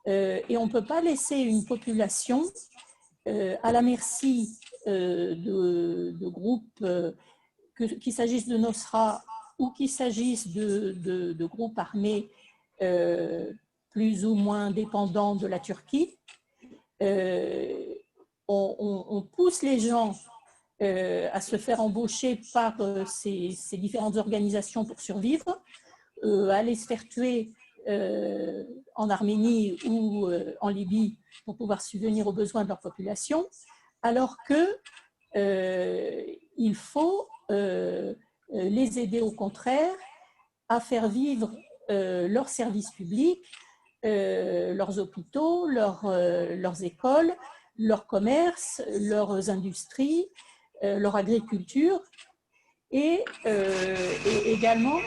Et on ne peut pas laisser une population à la merci de groupes, qu'il s'agisse de Nosra ou qu'il s'agisse de groupes armés plus ou moins dépendants de la Turquie. On pousse les gens à se faire embaucher par ces différentes organisations pour survivre, à aller se faire tuer en Arménie ou en Libye pour pouvoir subvenir aux besoins de leur population, alors qu'il faut les aider au contraire à faire vivre leurs services publics, leurs hôpitaux, leurs écoles, leurs commerces, leurs industries, leur agriculture, et également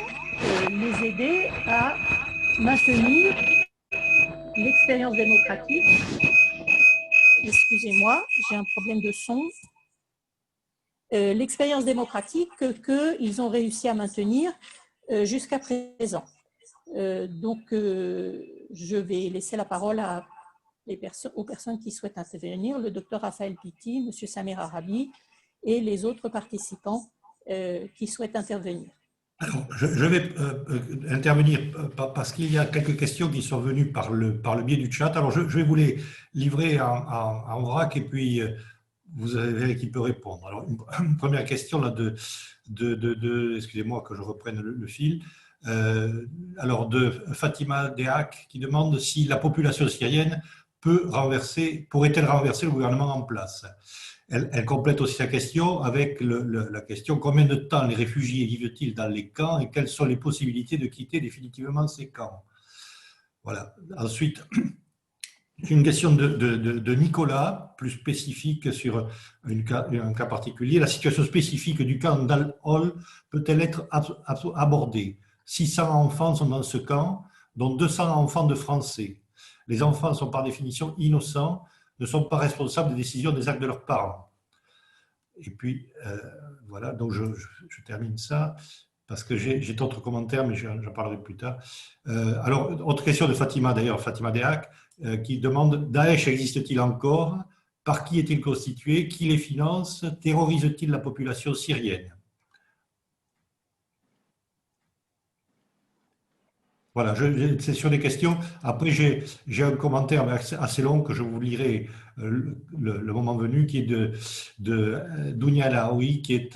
les aider à maintenir l'expérience démocratique. Excusez-moi, j'ai un problème de son. L'expérience démocratique qu'ils ont réussi à maintenir jusqu'à présent. Donc, je vais laisser la parole aux personnes qui souhaitent intervenir, le docteur Raphaël Pitti, M. Samir Arabi et les autres participants qui souhaitent intervenir. Alors, je vais intervenir parce qu'il y a quelques questions qui sont venues par le biais du chat. Alors, je vais vous les livrer en vrac et puis vous verrez qui peut répondre. Alors, une première question là excusez-moi que je reprenne le fil. Alors, de Fatima Deak qui demande si la population syrienne pourrait-elle renverser le gouvernement en place. Elle complète aussi sa question avec la question: combien de temps les réfugiés vivent-ils dans les camps et quelles sont les possibilités de quitter définitivement ces camps? Voilà. Ensuite, une question de Nicolas, plus spécifique sur un cas particulier. La situation spécifique du camp d'Al-Hol peut-elle être abordée? 600 enfants sont dans ce camp, dont 200 enfants de Français. Les enfants sont par définition innocents, ne sont pas responsables des décisions des actes de leurs parents. Et puis, voilà, donc je termine ça, parce que j'ai d'autres commentaires, mais j'en parlerai plus tard. Alors, autre question de Fatima, d'ailleurs, Fatima Deak, qui demande: Daesh existe-t-il encore? Par qui est-il constitué? Qui les finance? Terrorise-t-il la population syrienne? Voilà, c'est sur les questions. Après, j'ai un commentaire assez long que je vous lirai le moment venu, qui est de Dounia Laoui, qui est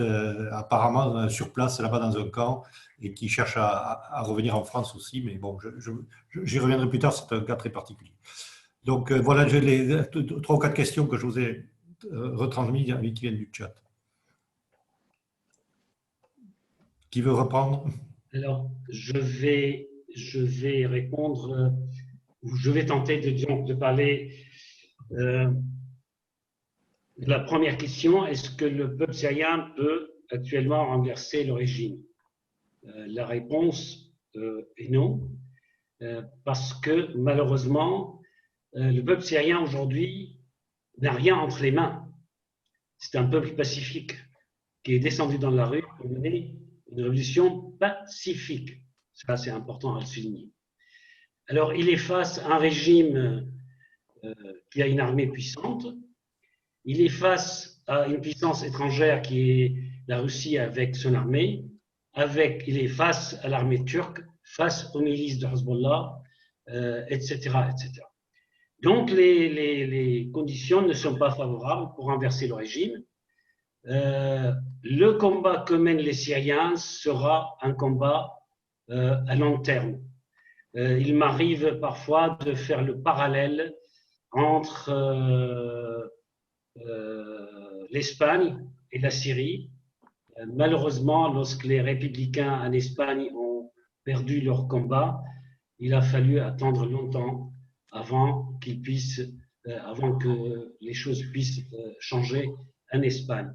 apparemment sur place là-bas dans un camp et qui cherche à revenir en France aussi. Mais bon, j'y reviendrai plus tard, c'est un cas très particulier. Donc voilà, j'ai les 3 ou 4 questions que je vous ai retransmises qui viennent du chat. Qui veut reprendre? Alors, je vais répondre, ou je vais tenter de parler de la première question: est-ce que le peuple syrien peut actuellement renverser le régime? La réponse est non, parce que malheureusement, le peuple syrien aujourd'hui n'a rien entre les mains. C'est un peuple pacifique qui est descendu dans la rue pour mener une révolution pacifique. Ça, c'est important à le souligner. Alors, il est face à un régime qui a une armée puissante. Il est face à une puissance étrangère qui est la Russie avec son armée. Il est face à l'armée turque, face aux milices de Hezbollah, etc., etc. Donc, les conditions ne sont pas favorables pour renverser le régime. Le combat que mènent les Syriens sera un combat à long terme. Il m'arrive parfois de faire le parallèle entre l'Espagne et la Syrie. Malheureusement, lorsque les républicains en Espagne ont perdu leur combat, il a fallu attendre longtemps avant que les choses puissent changer en Espagne.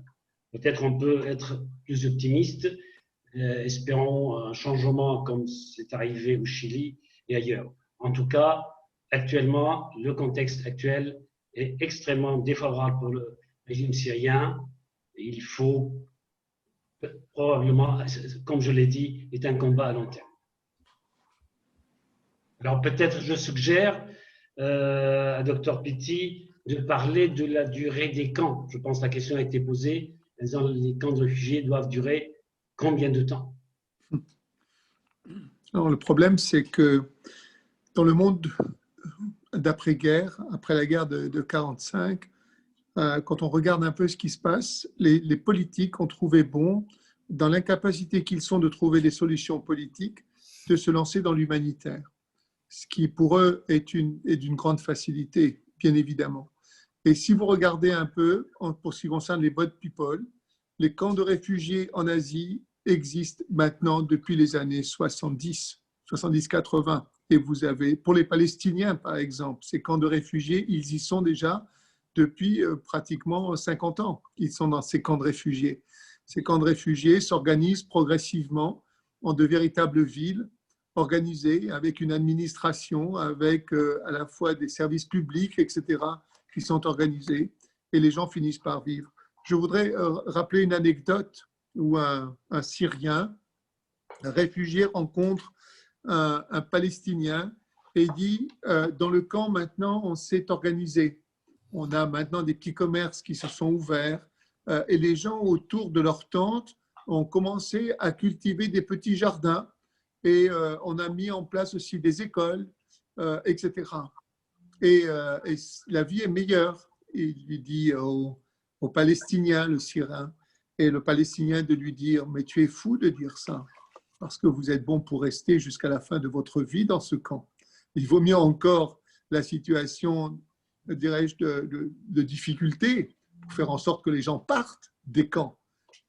Peut-être on peut être plus optimiste. Espérons un changement comme c'est arrivé au Chili et ailleurs. En tout cas, actuellement, le contexte actuel est extrêmement défavorable pour le régime syrien. Il faut probablement, comme je l'ai dit, est un combat à long terme. Alors peut-être je suggère à Dr Pitti de parler de la durée des camps. Je pense que la question a été posée. Les camps de réfugiés doivent durer combien de temps? Alors, le problème, c'est que dans le monde d'après-guerre, après la guerre de 1945, quand on regarde un peu ce qui se passe, les politiques ont trouvé bon, dans l'incapacité qu'ils sont de trouver des solutions politiques, de se lancer dans l'humanitaire, ce qui pour eux est d'une grande facilité, bien évidemment. Et si vous regardez un peu, pour ce qui concerne les boat people, les camps de réfugiés en Asie existent maintenant depuis les années 70-80. Et vous avez, pour les Palestiniens par exemple, ces camps de réfugiés, ils y sont déjà depuis pratiquement 50 ans. Ils sont dans ces camps de réfugiés. Ces camps de réfugiés s'organisent progressivement en de véritables villes organisées avec une administration, avec à la fois des services publics, etc., qui sont organisés et les gens finissent par vivre. Je voudrais rappeler une anecdote où un Syrien, un réfugié, rencontre un Palestinien et dit dans le camp maintenant on s'est organisé. On a maintenant des petits commerces qui se sont ouverts et les gens autour de leur tente ont commencé à cultiver des petits jardins et on a mis en place aussi des écoles, etc. Et la vie est meilleure. Il lui dit au Palestinien, le Syrien, et le Palestinien de lui dire « Mais tu es fou de dire ça, parce que vous êtes bon pour rester jusqu'à la fin de votre vie dans ce camp. Il vaut mieux encore la situation, dirais-je, de difficulté pour faire en sorte que les gens partent des camps.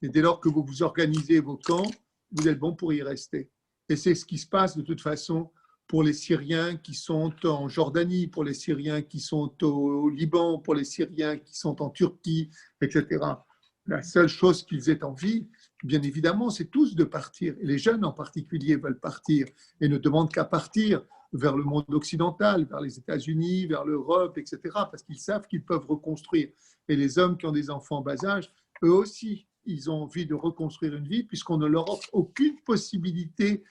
Et dès lors que vous vous organisez vos camps, vous êtes bon pour y rester. » Et c'est ce qui se passe de toute façon pour les Syriens qui sont en Jordanie, pour les Syriens qui sont au Liban, pour les Syriens qui sont en Turquie, etc. La seule chose qu'ils aient envie, bien évidemment, c'est tous de partir. Et les jeunes en particulier veulent partir et ne demandent qu'à partir vers le monde occidental, vers les États-Unis, vers l'Europe, etc. Parce qu'ils savent qu'ils peuvent reconstruire. Et les hommes qui ont des enfants en bas âge, eux aussi, ils ont envie de reconstruire une vie puisqu'on ne leur offre aucune possibilité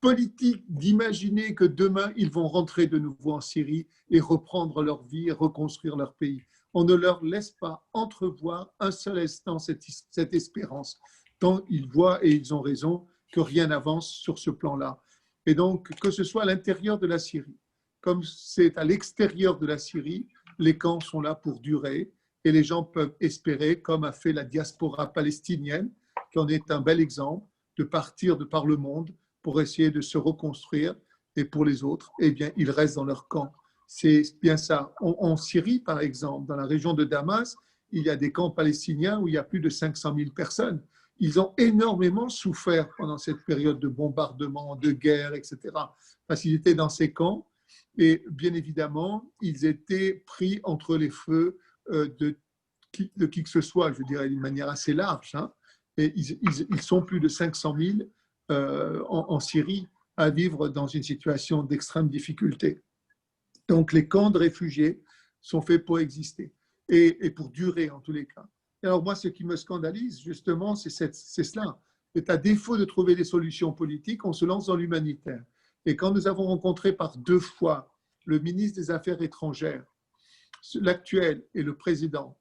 politique d'imaginer que demain, ils vont rentrer de nouveau en Syrie et reprendre leur vie et reconstruire leur pays. On ne leur laisse pas entrevoir un seul instant cette espérance, tant ils voient, et ils ont raison, que rien n'avance sur ce plan-là. Et donc, que ce soit à l'intérieur de la Syrie, comme c'est à l'extérieur de la Syrie, les camps sont là pour durer et les gens peuvent espérer, comme a fait la diaspora palestinienne, qui en est un bel exemple, de partir de par le monde pour essayer de se reconstruire, et pour les autres, eh bien, ils restent dans leur camp. C'est bien ça. En Syrie, par exemple, dans la région de Damas, il y a des camps palestiniens où il y a plus de 500 000 personnes. Ils ont énormément souffert pendant cette période de bombardement, de guerre, etc. Parce qu'ils étaient dans ces camps et bien évidemment, ils étaient pris entre les feux de qui que ce soit, je dirais d'une manière assez large. Hein. Et ils sont plus de 500 000 en Syrie à vivre dans une situation d'extrême difficulté. Donc, les camps de réfugiés sont faits pour exister et pour durer en tous les cas. Et alors, moi, ce qui me scandalise, justement, c'est cela. C'est à défaut de trouver des solutions politiques, on se lance dans l'humanitaire. Et quand nous avons rencontré par 2 fois le ministre des Affaires étrangères, l'actuel et le précédent,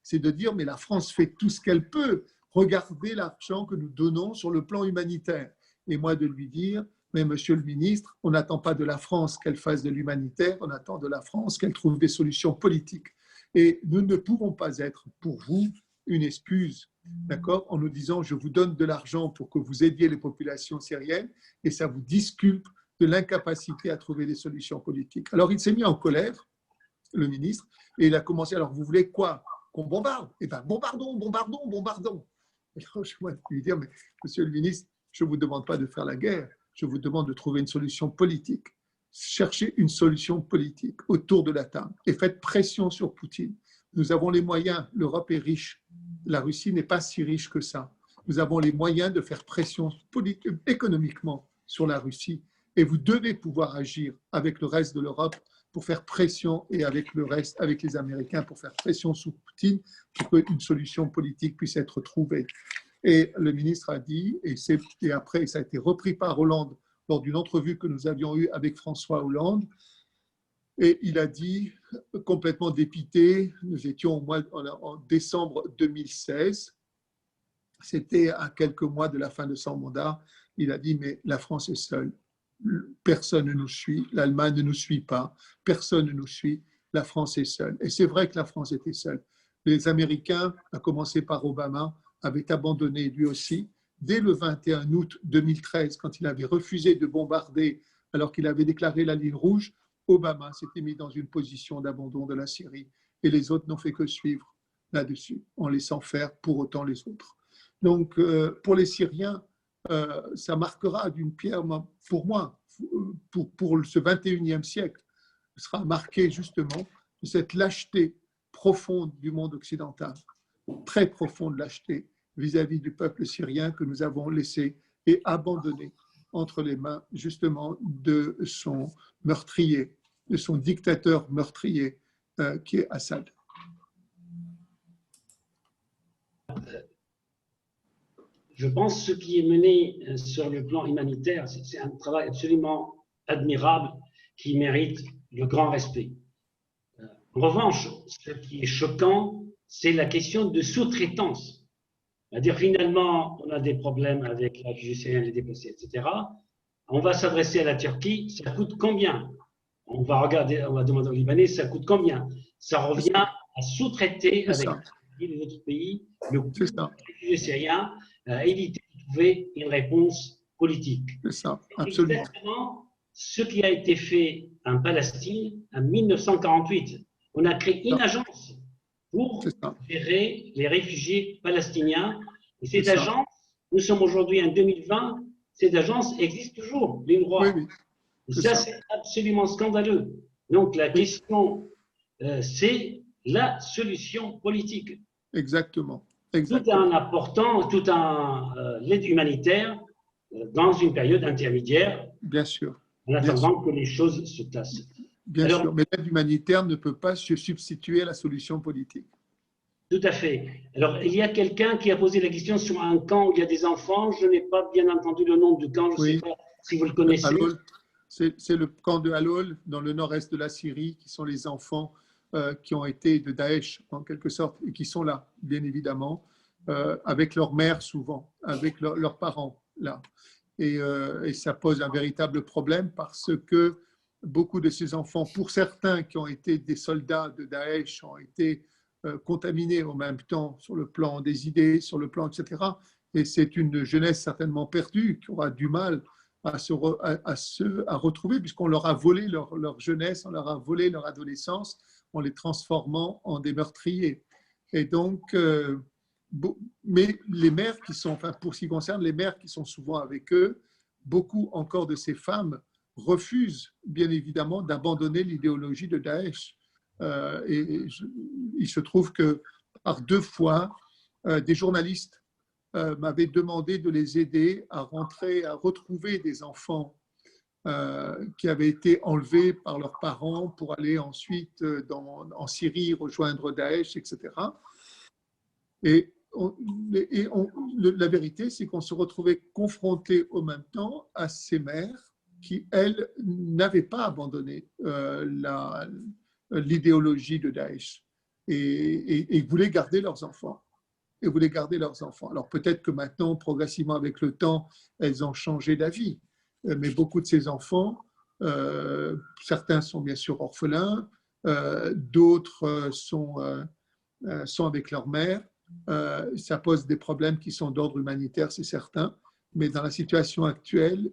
c'est de dire, mais la France fait tout ce qu'elle peut. Regardez l'argent que nous donnons sur le plan humanitaire. Et moi, de lui dire, mais monsieur le ministre, on n'attend pas de la France qu'elle fasse de l'humanitaire, on attend de la France qu'elle trouve des solutions politiques. Et nous ne pouvons pas être pour vous une excuse, d'accord, en nous disant je vous donne de l'argent pour que vous aidiez les populations syriennes et ça vous disculpe de l'incapacité à trouver des solutions politiques. Alors il s'est mis en colère, le ministre, et il a commencé, alors vous voulez quoi? Qu'on bombarde? Eh bien bombardons. Et alors je vais lui dire, mais monsieur le ministre, je ne vous demande pas de faire la guerre, je vous demande de trouver une solution politique. Cherchez une solution politique autour de la table et faites pression sur Poutine. Nous avons les moyens, l'Europe est riche, la Russie n'est pas si riche que ça. Nous avons les moyens de faire pression économiquement sur la Russie et vous devez pouvoir agir avec le reste de l'Europe pour faire pression et avec le reste, avec les Américains, pour faire pression sur Poutine pour qu'une solution politique puisse être trouvée. Et le ministre a dit, et après ça a été repris par Hollande lors d'une entrevue que nous avions eue avec François Hollande, Et il a dit, complètement dépité, nous étions en décembre 2016, c'était à quelques mois de la fin de son mandat, il a dit, mais la France est seule, personne ne nous suit, l'Allemagne ne nous suit pas, personne ne nous suit, la France est seule. Et c'est vrai que la France était seule. Les Américains, à commencer par Obama, avaient abandonné lui aussi. Dès le 21 août 2013, quand il avait refusé de bombarder alors qu'il avait déclaré la ligne rouge, Obama s'était mis dans une position d'abandon de la Syrie et les autres n'ont fait que suivre là-dessus, en laissant faire pour autant les autres. Donc, pour les Syriens, ça marquera d'une pierre, pour moi, pour ce 21e siècle, sera marqué justement de cette lâcheté profonde du monde occidental, très profonde lâcheté vis-à-vis du peuple syrien que nous avons laissé et abandonné entre les mains justement de son meurtrier, de son dictateur meurtrier qui est Assad. Je pense que ce qui est mené sur le plan humanitaire, c'est un travail absolument admirable qui mérite le grand respect. En revanche, ce qui est choquant, c'est la question de sous-traitance. C'est-à-dire, finalement, on a des problèmes avec la judiciaire, les déplacés, etc. On va s'adresser à la Turquie, ça coûte combien? On va regarder, on va demander aux Libanais, ça coûte combien? Ça revient à sous-traiter avec les autres pays le coût des Syriens, à éviter de trouver une réponse politique. C'est ça, absolument. C'est exactement ce qui a été fait en Palestine en 1948. On a créé une agence pour gérer les réfugiés palestiniens. Et cette agence, nous sommes aujourd'hui en 2020, cette agence existe toujours, l'UNRWA. Oui, oui. Ça, c'est absolument scandaleux. Donc, la question, c'est la solution politique. Exactement. Tout en apportant, tout en l'aide humanitaire dans une période intermédiaire. Bien sûr. En attendant que les choses se tassent. Bien sûr, mais l'aide humanitaire ne peut pas se substituer à la solution politique. Tout à fait. Alors, il y a quelqu'un qui a posé la question sur un camp où il y a des enfants. Je n'ai pas bien entendu le nom du camp. Je ne sais pas si vous le connaissez. C'est le camp de Halol, dans le nord-est de la Syrie, qui sont les enfants qui ont été de Daesh, en quelque sorte, et qui sont là, bien évidemment, avec leur mère souvent, avec leurs parents, là. Et ça pose un véritable problème parce que beaucoup de ces enfants, pour certains qui ont été des soldats de Daesh, ont été contaminés en même temps sur le plan des idées, sur le plan, etc. Et c'est une jeunesse certainement perdue qui aura du mal à retrouver puisqu'on leur a volé leur jeunesse, on leur a volé leur adolescence en les transformant en des meurtriers. Et donc, mais les mères qui sont, enfin pour ce qui concerne les mères qui sont souvent avec eux, beaucoup encore de ces femmes refusent bien évidemment d'abandonner l'idéologie de Daesh. Il se trouve que par 2 fois, des journalistes m'avaient demandé de les aider à retrouver des enfants qui avaient été enlevés par leurs parents pour aller ensuite en Syrie rejoindre Daesh, etc. La vérité, c'est qu'on se retrouvait confrontés au même temps à ces mères qui, elles, n'avaient pas abandonné l'idéologie de Daesh et voulaient garder leurs enfants. Alors peut-être que maintenant, progressivement avec le temps, elles ont changé d'avis. Mais beaucoup de ces enfants, certains sont bien sûr orphelins, d'autres sont avec leur mère. Ça pose des problèmes qui sont d'ordre humanitaire, c'est certain. Mais dans la situation actuelle,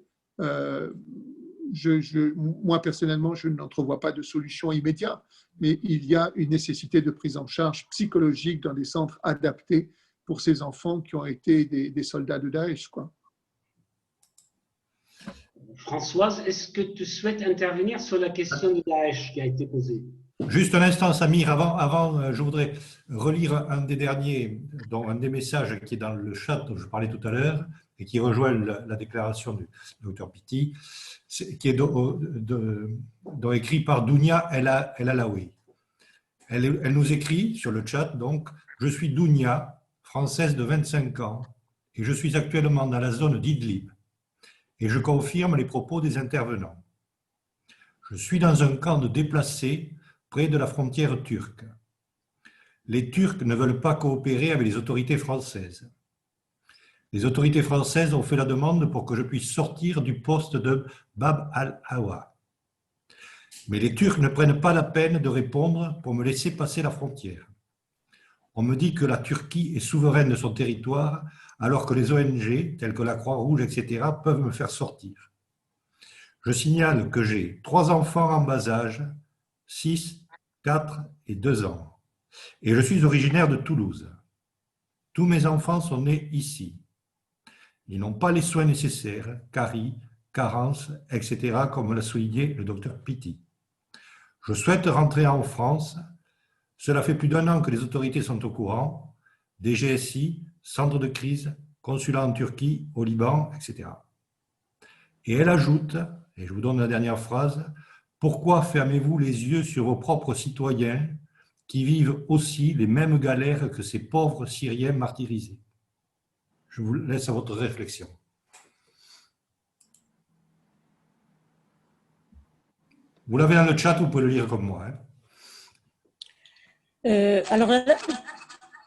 moi personnellement, je n'entrevois pas de solution immédiate. Mais il y a une nécessité de prise en charge psychologique dans des centres adaptés pour ces enfants qui ont été des soldats de Daesh, quoi. Françoise, est-ce que tu souhaites intervenir sur la question de Daesh qui a été posée? Juste un instant, Samir. Avant, je voudrais relire un des derniers, un des messages qui est dans le chat dont je parlais tout à l'heure et qui rejoint la déclaration du Dr Pitti, qui est écrit par Dounia El Alaoui. Elle nous écrit sur le chat, donc, « Je suis Dounia, française de 25 ans, et je suis actuellement dans la zone d'Idlib. Et je confirme les propos des intervenants. Je suis dans un camp de déplacés près de la frontière turque. Les Turcs ne veulent pas coopérer avec les autorités françaises. Les autorités françaises ont fait la demande pour que je puisse sortir du poste de Bab al-Awa. Mais les Turcs ne prennent pas la peine de répondre pour me laisser passer la frontière. On me dit que la Turquie est souveraine de son territoire, alors que les ONG, telles que la Croix-Rouge, etc., peuvent me faire sortir. Je signale que j'ai 3 enfants en bas âge, 6, 4 et 2 ans. Et je suis originaire de Toulouse. Tous mes enfants sont nés ici. Ils n'ont pas les soins nécessaires, caries, carences, etc., comme l'a souligné le docteur Pitti. Je souhaite rentrer en France. Cela fait plus d'1 an que les autorités sont au courant, DGSI, centre de crise, consulat en Turquie, au Liban, etc. Et elle ajoute, et je vous donne la dernière phrase, « Pourquoi fermez-vous les yeux sur vos propres citoyens qui vivent aussi les mêmes galères que ces pauvres Syriens martyrisés ?» Je vous laisse à votre réflexion. Vous l'avez dans le chat, vous pouvez le lire comme moi. Alors,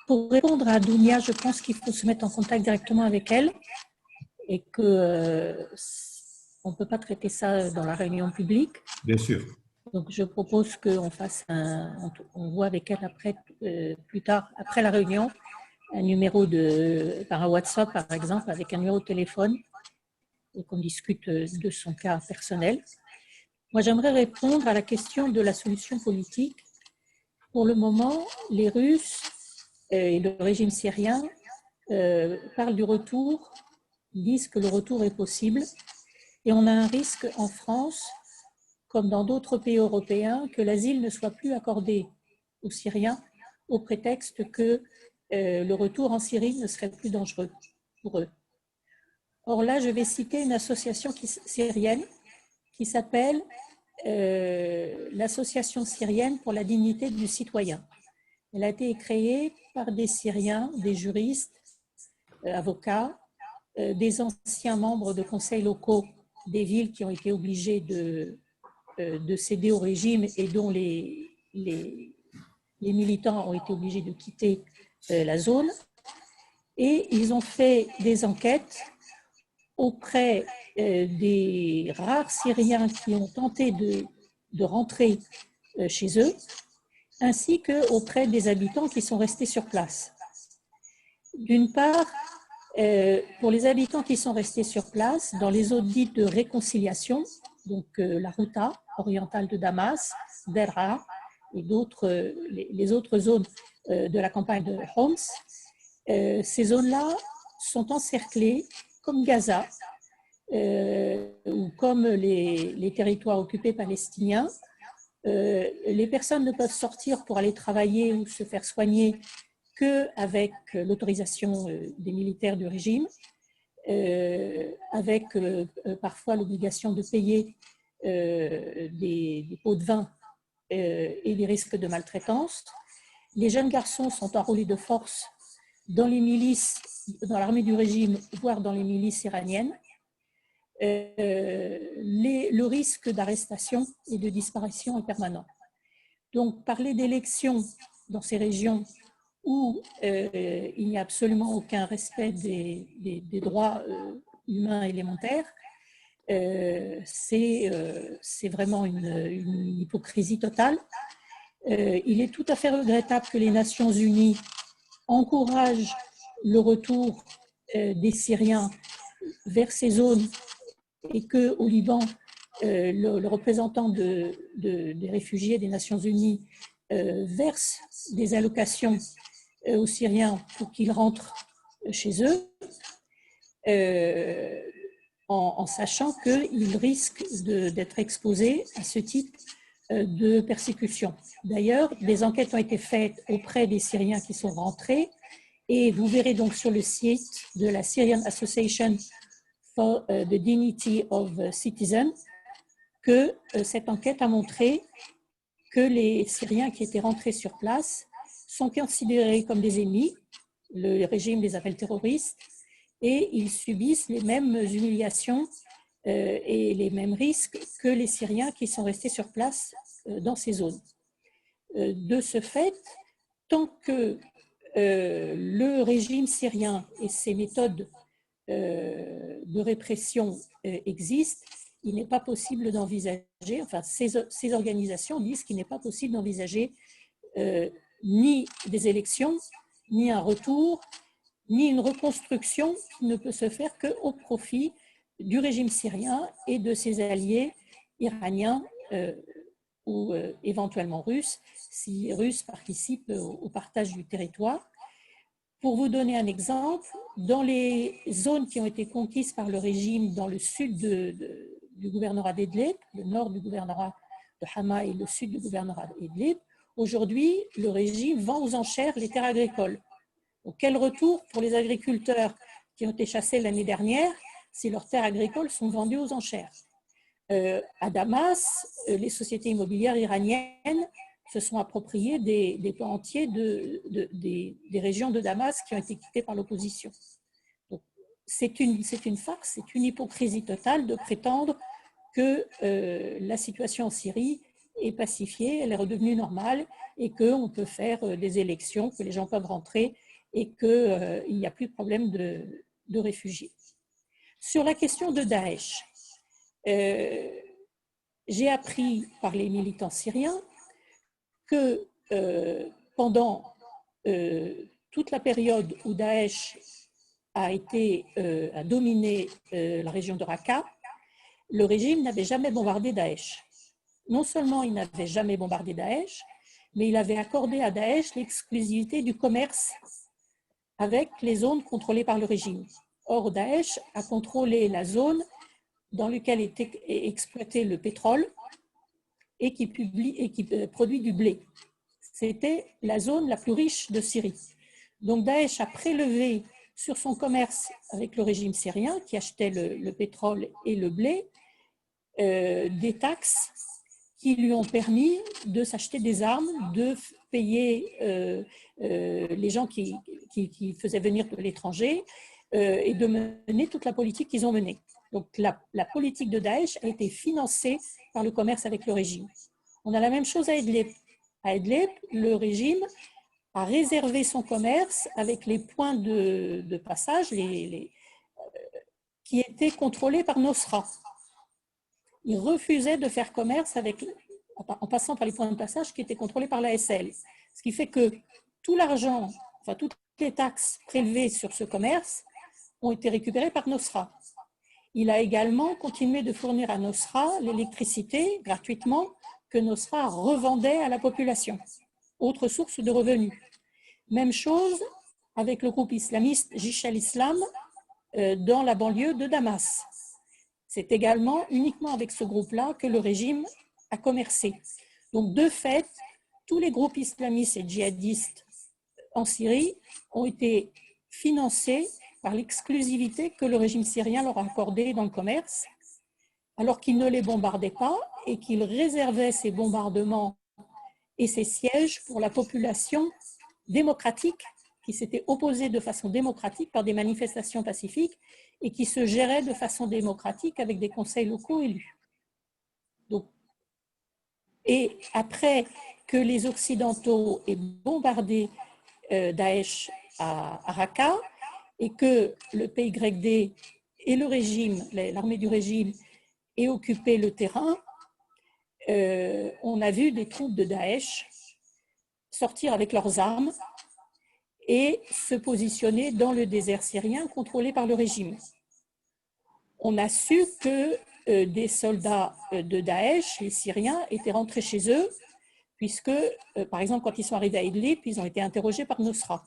pour répondre à Dounia, je pense qu'il faut se mettre en contact directement avec elle et qu'on ne peut pas traiter ça dans la réunion publique. Bien sûr. Donc, je propose qu'on fasse on voit avec elle après, plus tard, après la réunion, un numéro par un WhatsApp, par exemple, avec un numéro de téléphone et qu'on discute de son cas personnel. Moi, j'aimerais répondre à la question de la solution politique. Pour le moment, les Russes et le régime syrien parlent du retour, disent que le retour est possible. Et on a un risque en France, comme dans d'autres pays européens, que l'asile ne soit plus accordé aux Syriens au prétexte que le retour en Syrie ne serait plus dangereux pour eux. Or là, je vais citer une association syrienne qui s'appelle l'Association syrienne pour la dignité du citoyen. Elle a été créée par des Syriens, des juristes, avocats, des anciens membres de conseils locaux des villes qui ont été obligés de céder au régime et dont les militants ont été obligés de quitter la zone. Et ils ont fait des enquêtes auprès des rares Syriens qui ont tenté de rentrer chez eux, ainsi qu'auprès des habitants qui sont restés sur place. D'une part, pour les habitants qui sont restés sur place, dans les zones dites de réconciliation, donc la Routa orientale de Damas, Derra et les autres zones de la campagne de Homs, ces zones-là sont encerclées comme Gaza ou comme les territoires occupés palestiniens. Les personnes ne peuvent sortir pour aller travailler ou se faire soigner qu'avec l'autorisation des militaires du régime, avec parfois l'obligation de payer des pots de vin et des risques de maltraitance. Les jeunes garçons sont enrôlés de force dans les milices, dans l'armée du régime, voire dans les milices iraniennes. Le risque d'arrestation et de disparition est permanent. Donc, parler d'élections dans ces régions où il n'y a absolument aucun respect des droits humains élémentaires, c'est vraiment une hypocrisie totale. Il est tout à fait regrettable que les Nations Unies encouragent le retour des Syriens vers ces zones et qu'au Liban, le représentant des réfugiés des Nations Unies verse des allocations aux Syriens pour qu'ils rentrent chez eux, en sachant qu'ils risquent d'être exposés à ce type de persécution. D'ailleurs, des enquêtes ont été faites auprès des Syriens qui sont rentrés et vous verrez donc sur le site de la Syrian Association for the Dignity of Citizens que cette enquête a montré que les Syriens qui étaient rentrés sur place sont considérés comme des ennemis, le régime les appelle terroristes, et ils subissent les mêmes humiliations et les mêmes risques que les Syriens qui sont restés sur place dans ces zones. De ce fait, tant que le régime syrien et ses méthodes de répression existent, il n'est pas possible d'envisager, enfin ces organisations disent qu'il n'est pas possible d'envisager ni des élections, ni un retour, ni une reconstruction qui ne peut se faire qu'au profit du régime syrien et de ses alliés iraniens ou éventuellement russes, si les Russes participent au partage du territoire. Pour vous donner un exemple, dans les zones qui ont été conquises par le régime dans le sud du gouvernorat d'Idlib, le nord du gouvernorat de Hama et le sud du gouvernorat d'Idlib, aujourd'hui, le régime vend aux enchères les terres agricoles. Donc, quel retour pour les agriculteurs qui ont été chassés l'année dernière si leurs terres agricoles sont vendues aux enchères? À Damas, les sociétés immobilières iraniennes se sont appropriées des pans entiers des régions de Damas qui ont été quittées par l'opposition. C'est une farce, c'est une hypocrisie totale de prétendre que la situation en Syrie est pacifiée, elle est redevenue normale et qu'on peut faire des élections, que les gens peuvent rentrer et qu'il n'y a plus de problème de réfugiés. Sur la question de Daesh, j'ai appris par les militants syriens que pendant toute la période où Daesh a dominé la région de Raqqa, le régime n'avait jamais bombardé Daesh. Non seulement il n'avait jamais bombardé Daesh, mais il avait accordé à Daesh l'exclusivité du commerce avec les zones contrôlées par le régime. Or, Daesh a contrôlé la zone dans laquelle était exploité le pétrole et qui produit du blé. C'était la zone la plus riche de Syrie. Donc Daesh a prélevé sur son commerce avec le régime syrien qui achetait le pétrole et le blé des taxes qui lui ont permis de s'acheter des armes, de payer les gens qui faisaient venir de l'étranger et de mener toute la politique qu'ils ont menée. Donc la politique de Daesh a été financée par le commerce avec le régime. On a la même chose à Idlib. À Idlib, le régime a réservé son commerce avec les points de passage qui étaient contrôlés par Nosra. Il refusait de faire commerce en passant par les points de passage qui étaient contrôlés par l'ASL. Ce qui fait que tout l'argent, enfin toutes les taxes prélevées sur ce commerce ont été récupérées par Nosra. Il a également continué de fournir à Nosra l'électricité gratuitement que Nosra revendait à la population. Autre source de revenus. Même chose avec le groupe islamiste Jaish al-Islam dans la banlieue de Damas. C'est également uniquement avec ce groupe-là que le régime a commercé. Donc, de fait, tous les groupes islamistes et djihadistes en Syrie ont été financés par l'exclusivité que le régime syrien leur a accordée dans le commerce, alors qu'ils ne les bombardaient pas et qu'ils réservaient ces bombardements et ces sièges pour la population démocratique qui s'était opposée de façon démocratique par des manifestations pacifiques et qui se gérait de façon démocratique avec des conseils locaux élus. Donc, et après que les Occidentaux aient bombardé Daesh à Raqqa et que le PYD et le régime, l'armée du régime, aient occupé le terrain, on a vu des troupes de Daesh sortir avec leurs armes et se positionner dans le désert syrien contrôlé par le régime. On a su que des soldats de Daesh, les Syriens, étaient rentrés chez eux, puisque, par exemple, quand ils sont arrivés à Idlib, ils ont été interrogés par Nosra.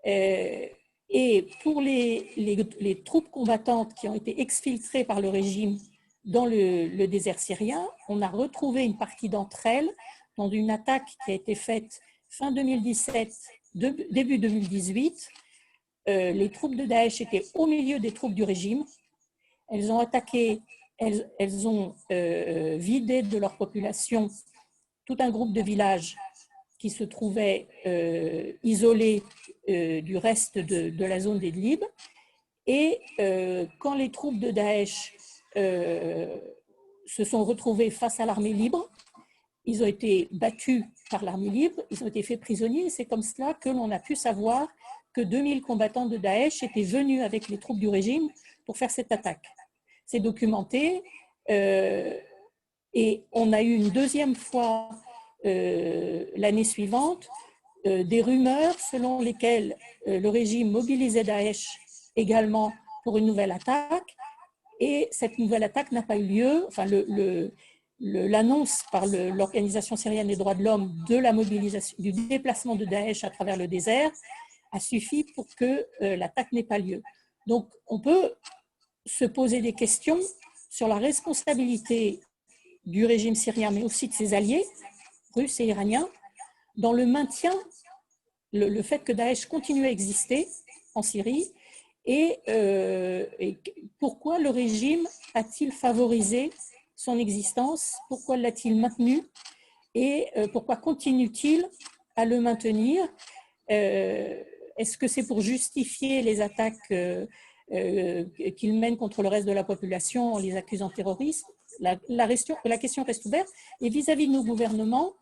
Et pour les troupes combattantes qui ont été exfiltrées par le régime dans le désert syrien, on a retrouvé une partie d'entre elles dans une attaque qui a été faite fin 2017, début 2018. Les troupes de Daesh étaient au milieu des troupes du régime. Elles ont attaqué, elles ont vidé de leur population tout un groupe de villages qui se trouvaient isolés du reste de la zone d'Idlib. Et quand les troupes de Daesh se sont retrouvés face à l'armée libre. Ils ont été battus par l'armée libre, ils ont été faits prisonniers. C'est comme cela que l'on a pu savoir que 2000 combattants de Daesh étaient venus avec les troupes du régime pour faire cette attaque. C'est documenté. Et on a eu une deuxième fois l'année suivante des rumeurs selon lesquelles le régime mobilisait Daesh également pour une nouvelle attaque. Et cette nouvelle attaque n'a pas eu lieu. Enfin, l'annonce par l'Organisation syrienne des droits de l'homme de la mobilisation, du déplacement de Daesh à travers le désert a suffi pour que l'attaque n'ait pas lieu. Donc, on peut se poser des questions sur la responsabilité du régime syrien, mais aussi de ses alliés, russes et iraniens, dans le maintien, le fait que Daesh continue à exister en Syrie, et pourquoi le régime a-t-il favorisé son existence, pourquoi l'a-t-il maintenu, et pourquoi continue-t-il à le maintenir? Est-ce que c'est pour justifier les attaques qu'il mène contre le reste de la population en les accusant de terrorisme? La question reste ouverte. Et vis-à-vis de nos gouvernements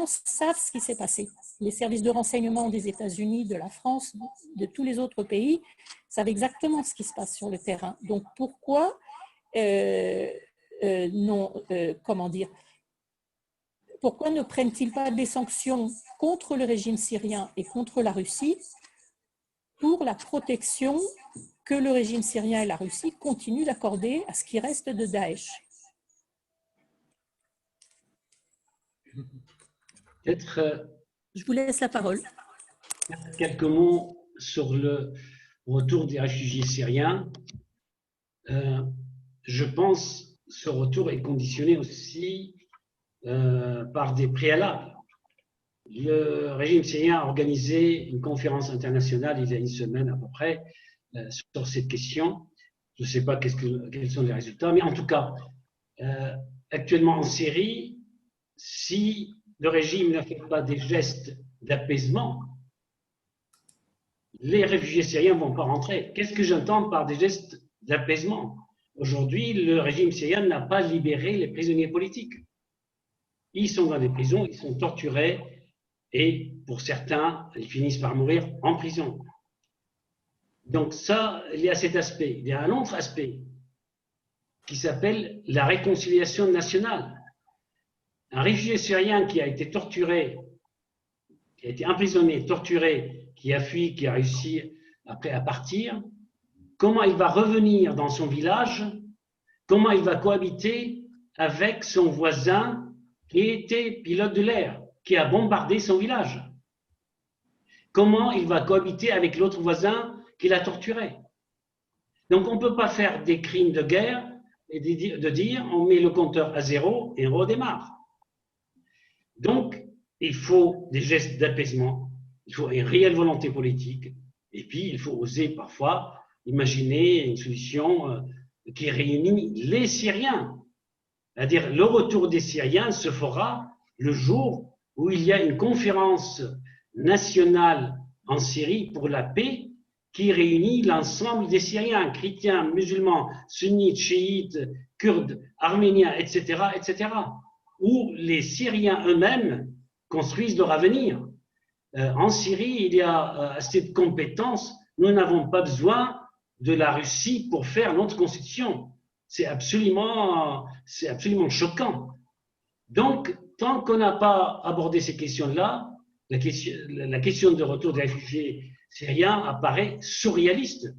savent ce qui s'est passé. Les services de renseignement des États-Unis, de la France, de tous les autres pays savent exactement ce qui se passe sur le terrain. Donc pourquoi pourquoi ne prennent-ils pas des sanctions contre le régime syrien et contre la Russie pour la protection que le régime syrien et la Russie continuent d'accorder à ce qui reste de Daesh? Peut-être je vous laisse la parole. Quelques mots sur le retour des réfugiés syriens. Je pense que ce retour est conditionné aussi par des préalables. Le régime syrien a organisé une conférence internationale il y a une semaine à peu près sur cette question. Je ne sais pas quels sont les résultats, mais en tout cas, actuellement en Syrie, si le régime ne fait pas des gestes d'apaisement, les réfugiés syriens ne vont pas rentrer. Qu'est-ce que j'entends par des gestes d'apaisement? Aujourd'hui, le régime syrien n'a pas libéré les prisonniers politiques. Ils sont dans des prisons, ils sont torturés et pour certains, ils finissent par mourir en prison. Donc ça, il y a cet aspect. Il y a un autre aspect qui s'appelle la réconciliation nationale. Un réfugié syrien qui a été torturé, qui a été emprisonné, torturé, qui a fui, qui a réussi après à partir, comment il va revenir dans son village, comment il va cohabiter avec son voisin qui était pilote de l'air, qui a bombardé son village. Comment il va cohabiter avec l'autre voisin qui l'a torturé. Donc on ne peut pas faire des crimes de guerre et de dire on met le compteur à zéro et on redémarre. Donc il faut des gestes d'apaisement, il faut une réelle volonté politique et puis il faut oser parfois imaginer une solution qui réunit les Syriens. C'est-à-dire le retour des Syriens se fera le jour où il y a une conférence nationale en Syrie pour la paix qui réunit l'ensemble des Syriens, chrétiens, musulmans, sunnites, chiites, kurdes, arméniens, etc., etc., où les Syriens eux-mêmes construisent leur avenir. En Syrie, il y a cette compétence, nous n'avons pas besoin de la Russie pour faire notre constitution. C'est absolument choquant. Donc, tant qu'on n'a pas abordé ces questions-là, la question de retour des réfugiés syriens apparaît surréaliste.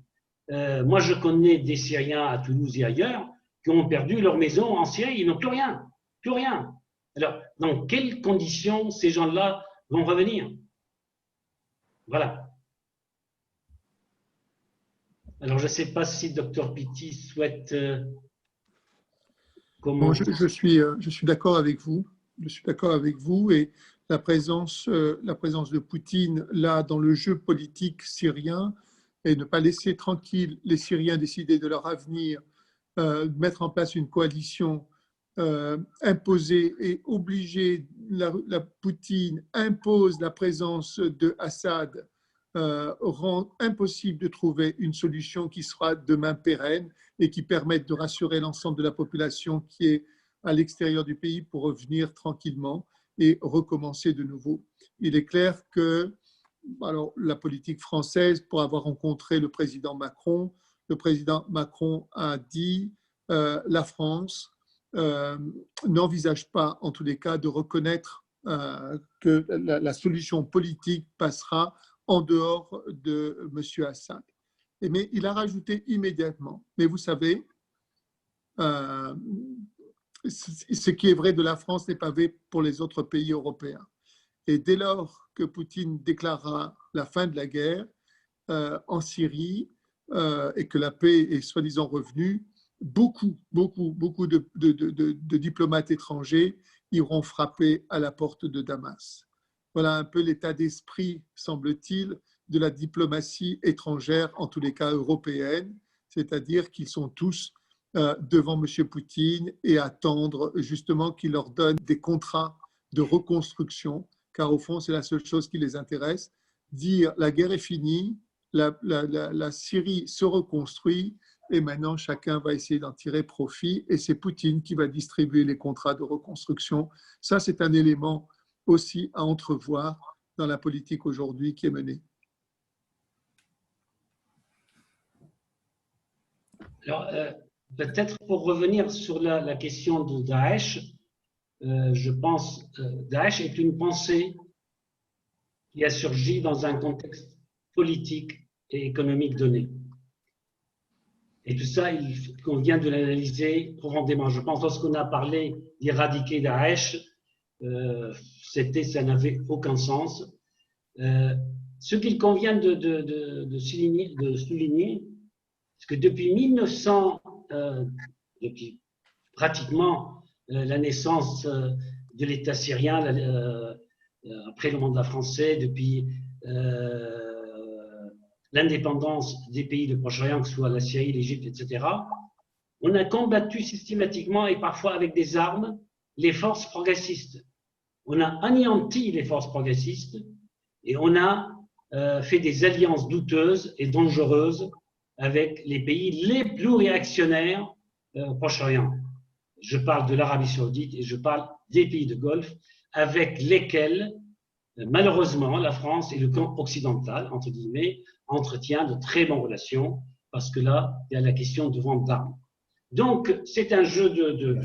Moi, je connais des Syriens à Toulouse et ailleurs qui ont perdu leur maison en Syrie, ils n'ont plus rien, plus rien. Alors, dans quelles conditions ces gens-là vont revenir? Voilà. Alors, je ne sais pas si Dr Pitti souhaite commenter. Je suis d'accord avec vous. Je suis d'accord avec vous et la présence de Poutine là dans le jeu politique syrien et ne pas laisser tranquille les Syriens décider de leur avenir, mettre en place une coalition, imposer et obliger la Poutine impose la présence de Assad rend impossible de trouver une solution qui sera demain pérenne et qui permette de rassurer l'ensemble de la population qui est à l'extérieur du pays pour revenir tranquillement et recommencer de nouveau. Il est clair que la politique française, pour avoir rencontré le président Macron a dit la France n'envisage pas, en tous les cas, de reconnaître que la solution politique passera en dehors de M. Assad. Mais il a rajouté immédiatement, mais vous savez, ce qui est vrai de la France n'est pas vrai pour les autres pays européens. Et dès lors que Poutine déclarera la fin de la guerre en Syrie et que la paix est soi-disant revenue, beaucoup de diplomates étrangers iront frapper à la porte de Damas. Voilà un peu l'état d'esprit, semble-t-il, de la diplomatie étrangère, en tous les cas européenne, c'est-à-dire qu'ils sont tous devant M. Poutine et attendre justement qu'il leur donne des contrats de reconstruction, car au fond, c'est la seule chose qui les intéresse. Dire la guerre est finie, la Syrie se reconstruit et maintenant chacun va essayer d'en tirer profit et c'est Poutine qui va distribuer les contrats de reconstruction. Ça, c'est un élément aussi à entrevoir dans la politique aujourd'hui qui est menée. Alors, peut-être pour revenir sur la question de Daesh, je pense que Daesh est une pensée qui a surgi dans un contexte politique et économique donné. Et tout ça, il convient de l'analyser profondément. Je pense que lorsqu'on a parlé d'éradiquer Daesh, ça n'avait aucun sens. Ce qu'il convient de souligner, c'est que depuis depuis pratiquement la naissance de l'État syrien, après le mandat français, depuis l'indépendance des pays du Proche-Orient, que ce soit la Syrie, l'Égypte, etc., on a combattu systématiquement et parfois avec des armes les forces progressistes. On a anéanti les forces progressistes et on a fait des alliances douteuses et dangereuses avec les pays les plus réactionnaires au Proche-Orient. Je parle de l'Arabie Saoudite et je parle des pays de Golfe avec lesquels, malheureusement, la France et le camp occidental, entre guillemets, entretient de très bonnes relations parce que là, il y a la question de vente d'armes. Donc, c'est un jeu de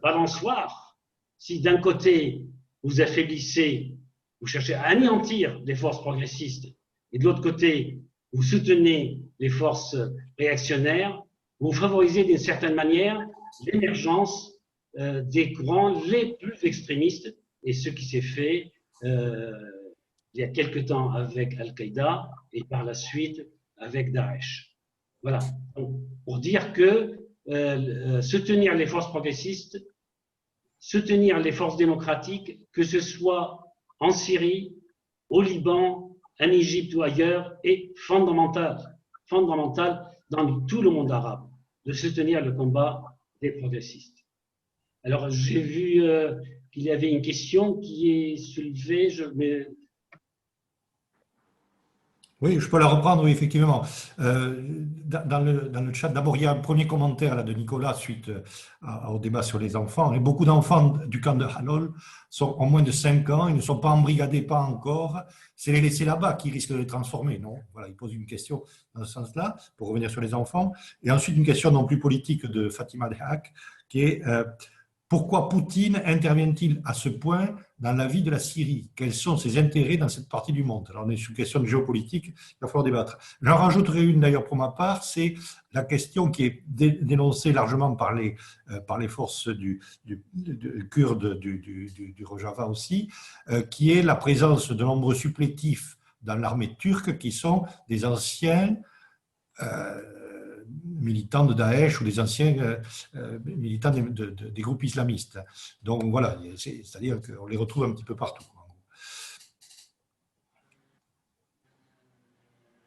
balançoire. Si d'un côté, vous affaiblissez, vous cherchez à anéantir les forces progressistes et de l'autre côté, vous soutenez les forces réactionnaires, vous favorisez d'une certaine manière l'émergence des courants les plus extrémistes et ce qui s'est fait il y a quelque temps avec Al-Qaïda et par la suite avec Daesh. Voilà, donc, pour dire que soutenir les forces progressistes, soutenir les forces démocratiques, que ce soit en Syrie, au Liban, en Égypte ou ailleurs, est fondamental dans tout le monde arabe, de soutenir le combat des progressistes. Alors, j'ai vu qu'il y avait une question qui est soulevée. Oui, je peux la reprendre, oui, effectivement. Dans le chat, d'abord, il y a un premier commentaire là, de Nicolas suite au débat sur les enfants. Et beaucoup d'enfants du camp de Halol ont moins de 5 ans, ils ne sont pas embrigadés, pas encore. C'est les laisser là-bas qui risquent de les transformer, non? Voilà, il pose une question dans ce sens-là, pour revenir sur les enfants. Et ensuite, une question non plus politique de Fatima Dehak, qui est pourquoi Poutine intervient-il à ce point dans la vie de la Syrie? Quels sont ses intérêts dans cette partie du monde? Alors, on est sur une question de géopolitique, il va falloir débattre. J'en rajouterai une d'ailleurs pour ma part, c'est la question qui est dénoncée largement par les forces kurdes du Rojava aussi, qui est la présence de nombreux supplétifs dans l'armée turque qui sont des anciens militants de Daesh ou des anciens militants des groupes islamistes. Donc voilà, c'est-à-dire qu'on les retrouve un petit peu partout.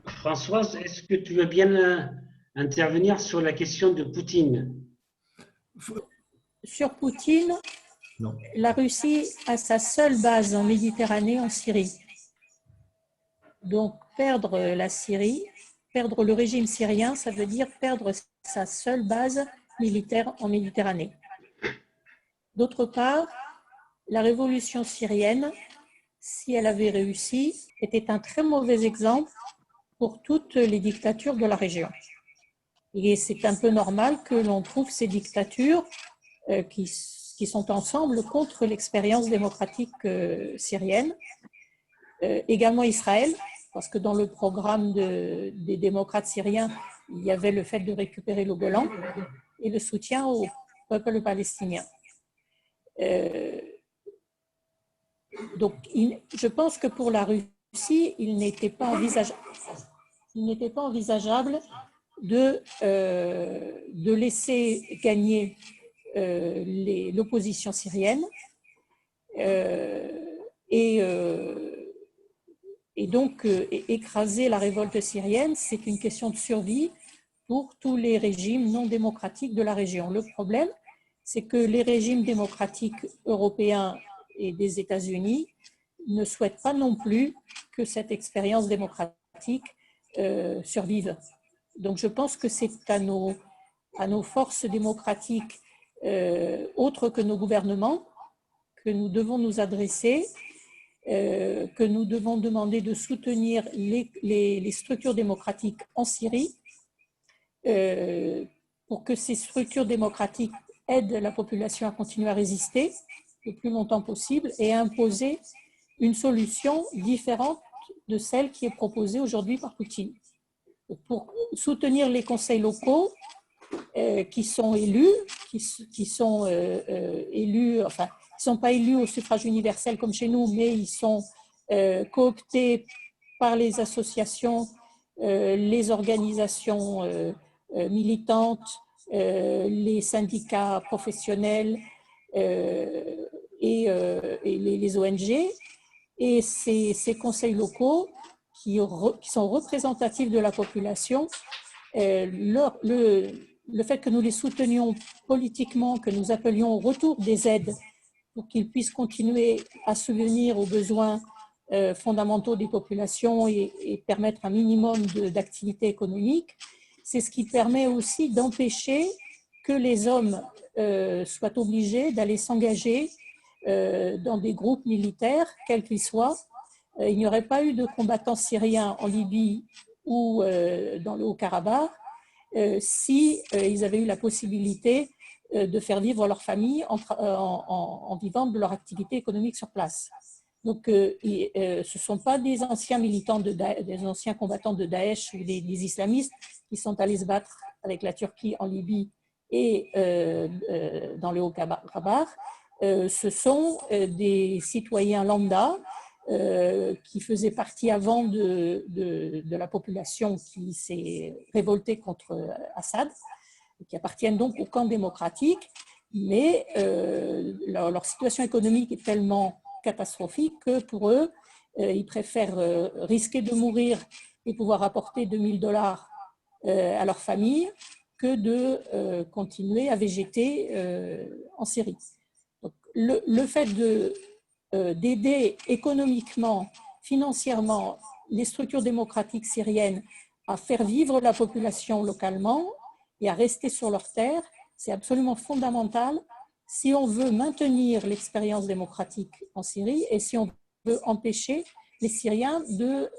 Françoise, est-ce que tu veux bien intervenir sur la question de Poutine? Sur Poutine, non. La Russie a sa seule base en Méditerranée, en Syrie. Donc, perdre la Syrie, perdre le régime syrien, ça veut dire perdre sa seule base militaire en Méditerranée. D'autre part, la révolution syrienne, si elle avait réussi, était un très mauvais exemple pour toutes les dictatures de la région. Et c'est un peu normal que l'on trouve ces dictatures qui sont ensemble contre l'expérience démocratique syrienne. Également Israël, parce que dans le programme des démocrates syriens, il y avait le fait de récupérer le Golan et le soutien au peuple palestinien. Donc, je pense que pour la Russie, il n'était pas envisageable de laisser gagner l'opposition syrienne et donc écraser la révolte syrienne, c'est une question de survie pour tous les régimes non démocratiques de la région. Le problème, c'est que les régimes démocratiques européens et des États-Unis ne souhaitent pas non plus que cette expérience démocratique survive. Donc je pense que c'est à nos forces démocratiques autres que nos gouvernements que nous devons nous adresser, que nous devons demander de soutenir les structures démocratiques en Syrie pour que ces structures démocratiques aident la population à continuer à résister le plus longtemps possible et à imposer une solution différente de celle qui est proposée aujourd'hui par Poutine. Pour soutenir les conseils locaux qui sont élus, élus, enfin, ils ne sont pas élus au suffrage universel comme chez nous, mais ils sont cooptés par les associations, les organisations militantes, les syndicats professionnels et les ONG. Et ces conseils locaux qui sont représentatifs de la population, le fait que nous les soutenions politiquement, que nous appelions au retour des aides pour qu'ils puissent continuer à subvenir aux besoins fondamentaux des populations et permettre un minimum d'activité économique, c'est ce qui permet aussi d'empêcher que les hommes soient obligés d'aller s'engager dans des groupes militaires, quels qu'ils soient. Il n'y aurait pas eu de combattants syriens en Libye ou dans le Haut-Karabakh si ils avaient eu la possibilité de faire vivre leur famille en vivant de leur activité économique sur place. Donc, ce ne sont pas des anciens militants, des anciens combattants de Daesh ou des islamistes qui sont allés se battre avec la Turquie en Libye et dans le Haut-Karabakh. Ce sont des citoyens lambda qui faisaient partie avant de la population qui s'est révoltée contre Assad, qui appartiennent donc au camp démocratique, mais leur situation économique est tellement catastrophique que pour eux, ils préfèrent risquer de mourir et pouvoir apporter $2000 à leur famille que de continuer à végéter en Syrie. Donc, le fait d'aider économiquement, financièrement les structures démocratiques syriennes à faire vivre la population localement et à rester sur leur terre, c'est absolument fondamental si on veut maintenir l'expérience démocratique en Syrie et si on veut empêcher les Syriens de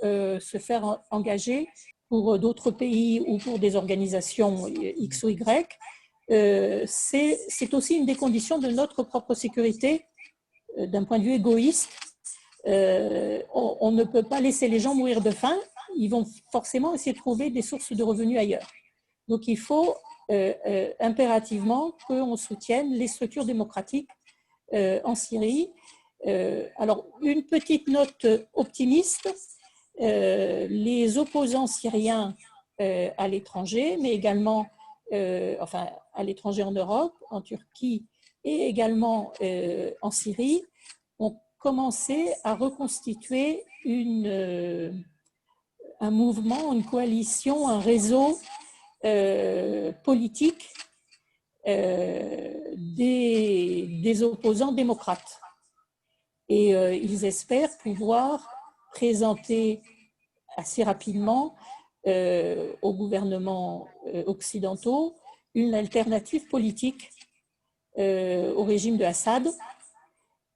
se faire engager pour d'autres pays ou pour des organisations X ou Y. C'est aussi une des conditions de notre propre sécurité d'un point de vue égoïste. On ne peut pas laisser les gens mourir de faim, ils vont forcément essayer de trouver des sources de revenus ailleurs. Donc il faut impérativement qu'on soutienne les structures démocratiques en Syrie. Alors, une petite note optimiste, les opposants syriens à l'étranger, mais également enfin, à l'étranger en Europe, en Turquie et également en Syrie, ont commencé à reconstituer un mouvement, une coalition, un réseau politique des opposants démocrates. Et ils espèrent pouvoir présenter assez rapidement aux gouvernements occidentaux une alternative politique au régime de Assad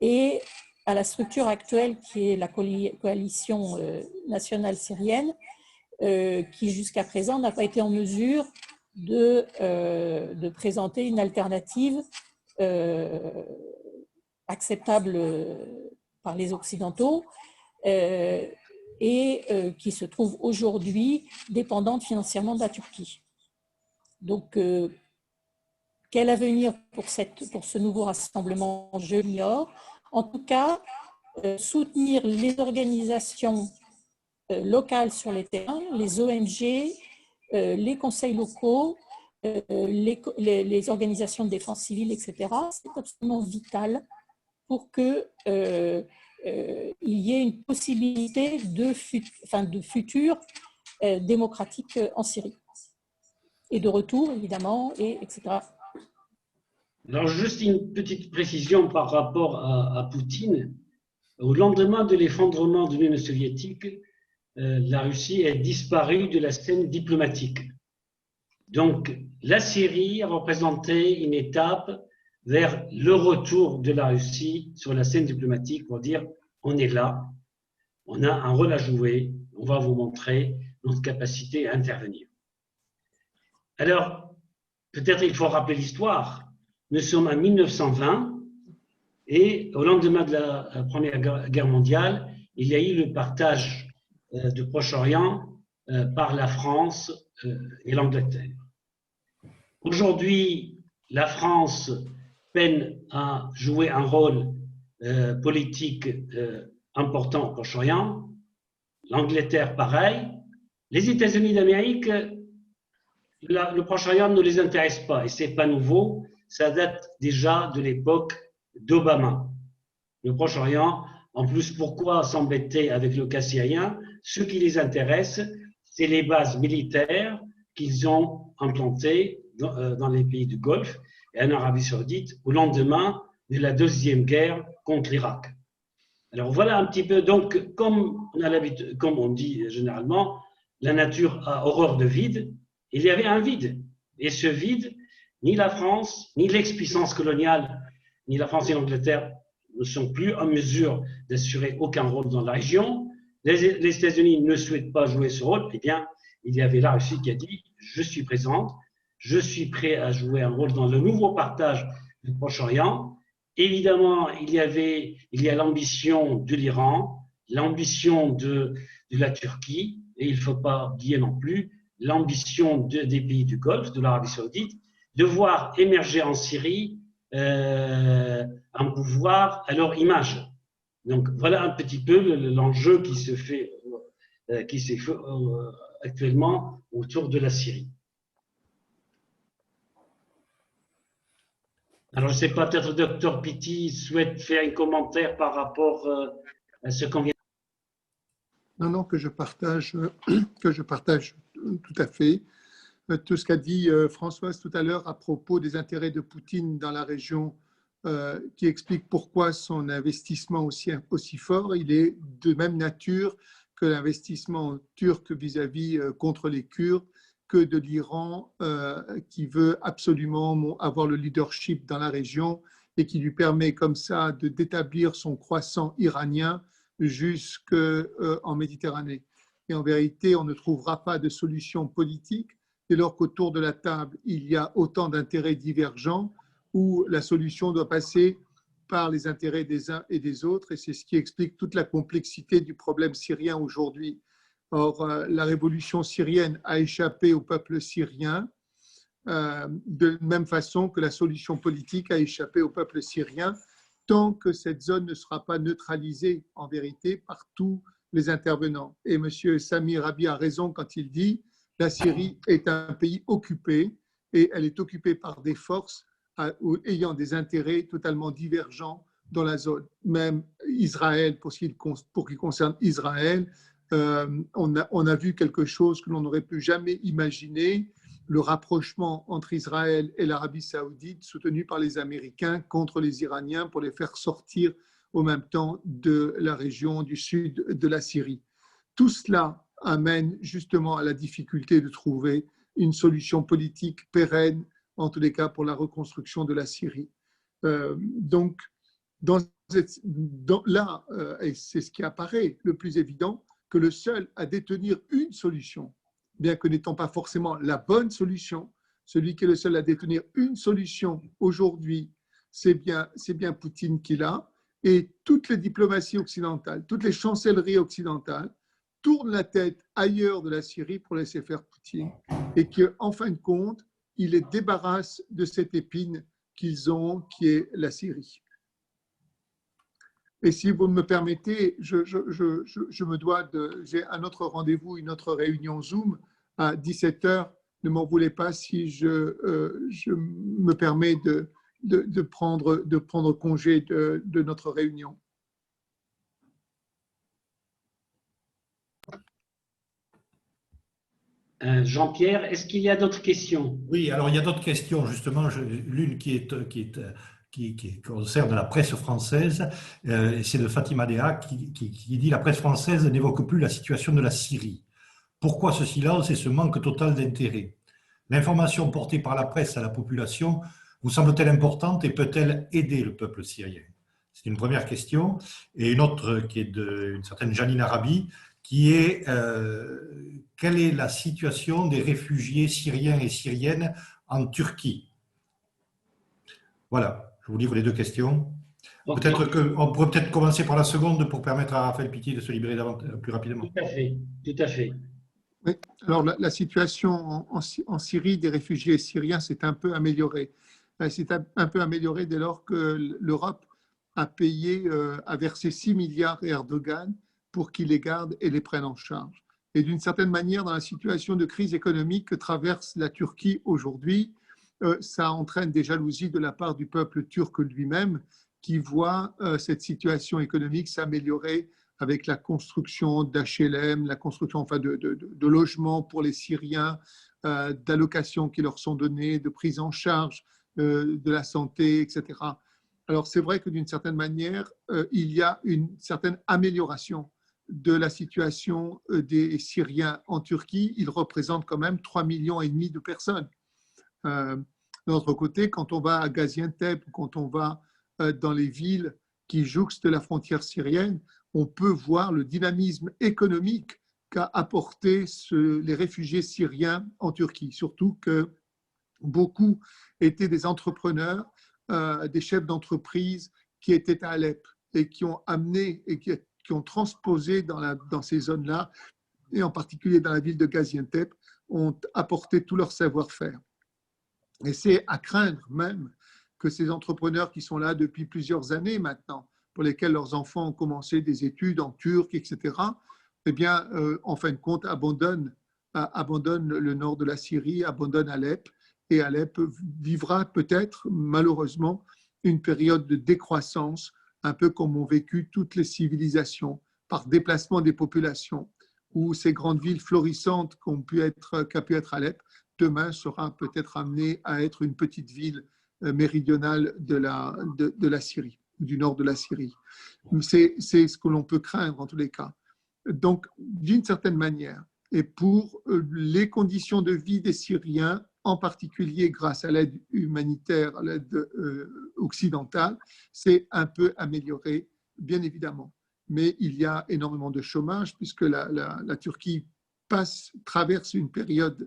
et à la structure actuelle qui est la coalition nationale syrienne, qui jusqu'à présent n'a pas été en mesure de présenter une alternative acceptable par les Occidentaux et qui se trouve aujourd'hui dépendante financièrement de la Turquie. Donc, quel avenir pour ce nouveau rassemblement, je l'ignore. En tout cas, soutenir les organisations locales sur les terrains, les ONG, les conseils locaux, les organisations de défense civile, etc., c'est absolument vital pour qu'il y ait une possibilité de futur démocratique en Syrie. Et de retour, évidemment, etc. Alors, juste une petite précision par rapport à Poutine. Au lendemain de l'effondrement de l'Union soviétique, la Russie est disparue de la scène diplomatique. Donc, la Syrie a représenté une étape vers le retour de la Russie sur la scène diplomatique pour dire on est là, on a un rôle à jouer, on va vous montrer notre capacité à intervenir. Alors, peut-être il faut rappeler l'histoire. Nous sommes en 1920 et au lendemain de la Première Guerre mondiale, il y a eu le partage du Proche-Orient par la France et l'Angleterre. Aujourd'hui, la France peine à jouer un rôle politique important au Proche-Orient, l'Angleterre pareil, les États-Unis d'Amérique, le Proche-Orient ne les intéresse pas et ce n'est pas nouveau, ça date déjà de l'époque d'Obama. Le Proche-Orient, en plus, pourquoi s'embêter avec le cas syrien? Ce qui les intéresse, c'est les bases militaires qu'ils ont implantées dans les pays du Golfe et en Arabie Saoudite au lendemain de la deuxième guerre contre l'Irak. Alors voilà un petit peu, donc comme on dit généralement, la nature a horreur de vide, il y avait un vide. Et ce vide, ni la France, ni l'ex-puissance coloniale, ni la France et l'Angleterre ne sont plus en mesure d'assurer aucun rôle dans la région. Les États-Unis ne souhaitent pas jouer ce rôle. Eh bien, il y avait la Russie qui a dit « Je suis présente, je suis prêt à jouer un rôle dans le nouveau partage du Proche-Orient ». Évidemment, il y a l'ambition de l'Iran, l'ambition de la Turquie, et il ne faut pas oublier non plus l'ambition des pays du Golfe, de l'Arabie Saoudite, de voir émerger en Syrie un pouvoir à leur image. Donc voilà un petit peu l'enjeu qui se fait actuellement autour de la Syrie. Alors je ne sais pas, peut-être le docteur Pitti souhaite faire un commentaire par rapport à ce qu'on vient. Non, que je partage tout à fait. Tout ce qu'a dit Françoise tout à l'heure à propos des intérêts de Poutine dans la région, qui explique pourquoi son investissement aussi fort, il est de même nature que l'investissement turc vis-à-vis contre les Kurdes, que de l'Iran qui veut absolument avoir le leadership dans la région et qui lui permet comme ça d'établir son croissant iranien jusqu'en Méditerranée. Et en vérité, on ne trouvera pas de solution politique dès lors qu'autour de la table, il y a autant d'intérêts divergents où la solution doit passer par les intérêts des uns et des autres. Et c'est ce qui explique toute la complexité du problème syrien aujourd'hui. Or, la révolution syrienne a échappé au peuple syrien de même façon que la solution politique a échappé au peuple syrien tant que cette zone ne sera pas neutralisée en vérité par tous les intervenants. Et M. Sami Rabi a raison quand il dit que la Syrie est un pays occupé et elle est occupée par des forces ayant des intérêts totalement divergents dans la zone. Même Israël, pour ce qui concerne Israël, on a vu quelque chose que l'on n'aurait pu jamais imaginer, le rapprochement entre Israël et l'Arabie saoudite soutenu par les Américains contre les Iraniens pour les faire sortir au même temps de la région du sud de la Syrie. Tout cela amène justement à la difficulté de trouver une solution politique pérenne, en tous les cas pour la reconstruction de la Syrie. Donc, là, et c'est ce qui apparaît le plus évident, que le seul à détenir une solution, bien que n'étant pas forcément la bonne solution, celui qui est le seul à détenir une solution aujourd'hui, c'est bien Poutine qui l'a, et toutes les diplomaties occidentales, toutes les chancelleries occidentales tournent la tête ailleurs de la Syrie pour laisser faire Poutine, et qu'en fin de compte, il les débarrasse de cette épine qu'ils ont, qui est la Syrie. Et si vous me permettez, je me dois j'ai un autre rendez-vous, une autre réunion Zoom à 17h. Ne m'en voulez pas si je me permets de prendre congé de notre réunion. Jean-Pierre, est-ce qu'il y a d'autres questions? Oui, alors il y a d'autres questions, justement, l'une qui concerne la presse française, c'est de Fatima Dea qui dit « La presse française n'évoque plus la situation de la Syrie. Pourquoi ce silence et ce manque total d'intérêt? L'information portée par la presse à la population vous semble-t-elle importante et peut-elle aider le peuple syrien ?» C'est une première question. Et une autre qui est d'une certaine Janine Arabi, qui est quelle est la situation des réfugiés syriens et syriennes en Turquie? Voilà, je vous livre les deux questions. Okay. On pourrait peut-être commencer par la seconde pour permettre à Raphaël Pitti de se libérer plus rapidement. Tout à fait, tout à fait. Oui. Alors la situation en Syrie des réfugiés syriens s'est un peu améliorée. C'est un peu amélioré dès lors que l'Europe a versé 6 milliards à Erdogan pour qu'il les garde et les prenne en charge. Et d'une certaine manière, dans la situation de crise économique que traverse la Turquie aujourd'hui, ça entraîne des jalousies de la part du peuple turc lui-même qui voit cette situation économique s'améliorer avec la construction d'HLM, la construction enfin de logements pour les Syriens, d'allocations qui leur sont données, de prise en charge de la santé, etc. Alors c'est vrai que d'une certaine manière, il y a une certaine amélioration de la situation des Syriens en Turquie. Ils représentent quand même 3,5 millions de personnes. De l'autre côté, quand on va à Gaziantep, quand on va dans les villes qui jouxtent la frontière syrienne, on peut voir le dynamisme économique qu'a apporté les réfugiés syriens en Turquie. Surtout que beaucoup étaient des entrepreneurs, des chefs d'entreprise qui étaient à Alep et qui ont amené et qui ont transposé dans ces zones-là, et en particulier dans la ville de Gaziantep, ont apporté tout leur savoir-faire. Et c'est à craindre même que ces entrepreneurs qui sont là depuis plusieurs années maintenant, pour lesquels leurs enfants ont commencé des études en turc, etc., eh bien, en fin de compte, abandonnent le nord de la Syrie, abandonnent Alep, et Alep vivra peut-être, malheureusement, une période de décroissance, un peu comme ont vécu toutes les civilisations, par déplacement des populations, où ces grandes villes florissantes qu'a pu être Alep, demain sera peut-être amenée à être une petite ville méridionale de la Syrie, du nord de la Syrie. C'est ce que l'on peut craindre en tous les cas. Donc, d'une certaine manière, et pour les conditions de vie des Syriens, en particulier grâce à l'aide humanitaire, à l'aide occidentale, c'est un peu amélioré, bien évidemment. Mais il y a énormément de chômage puisque la Turquie traverse une période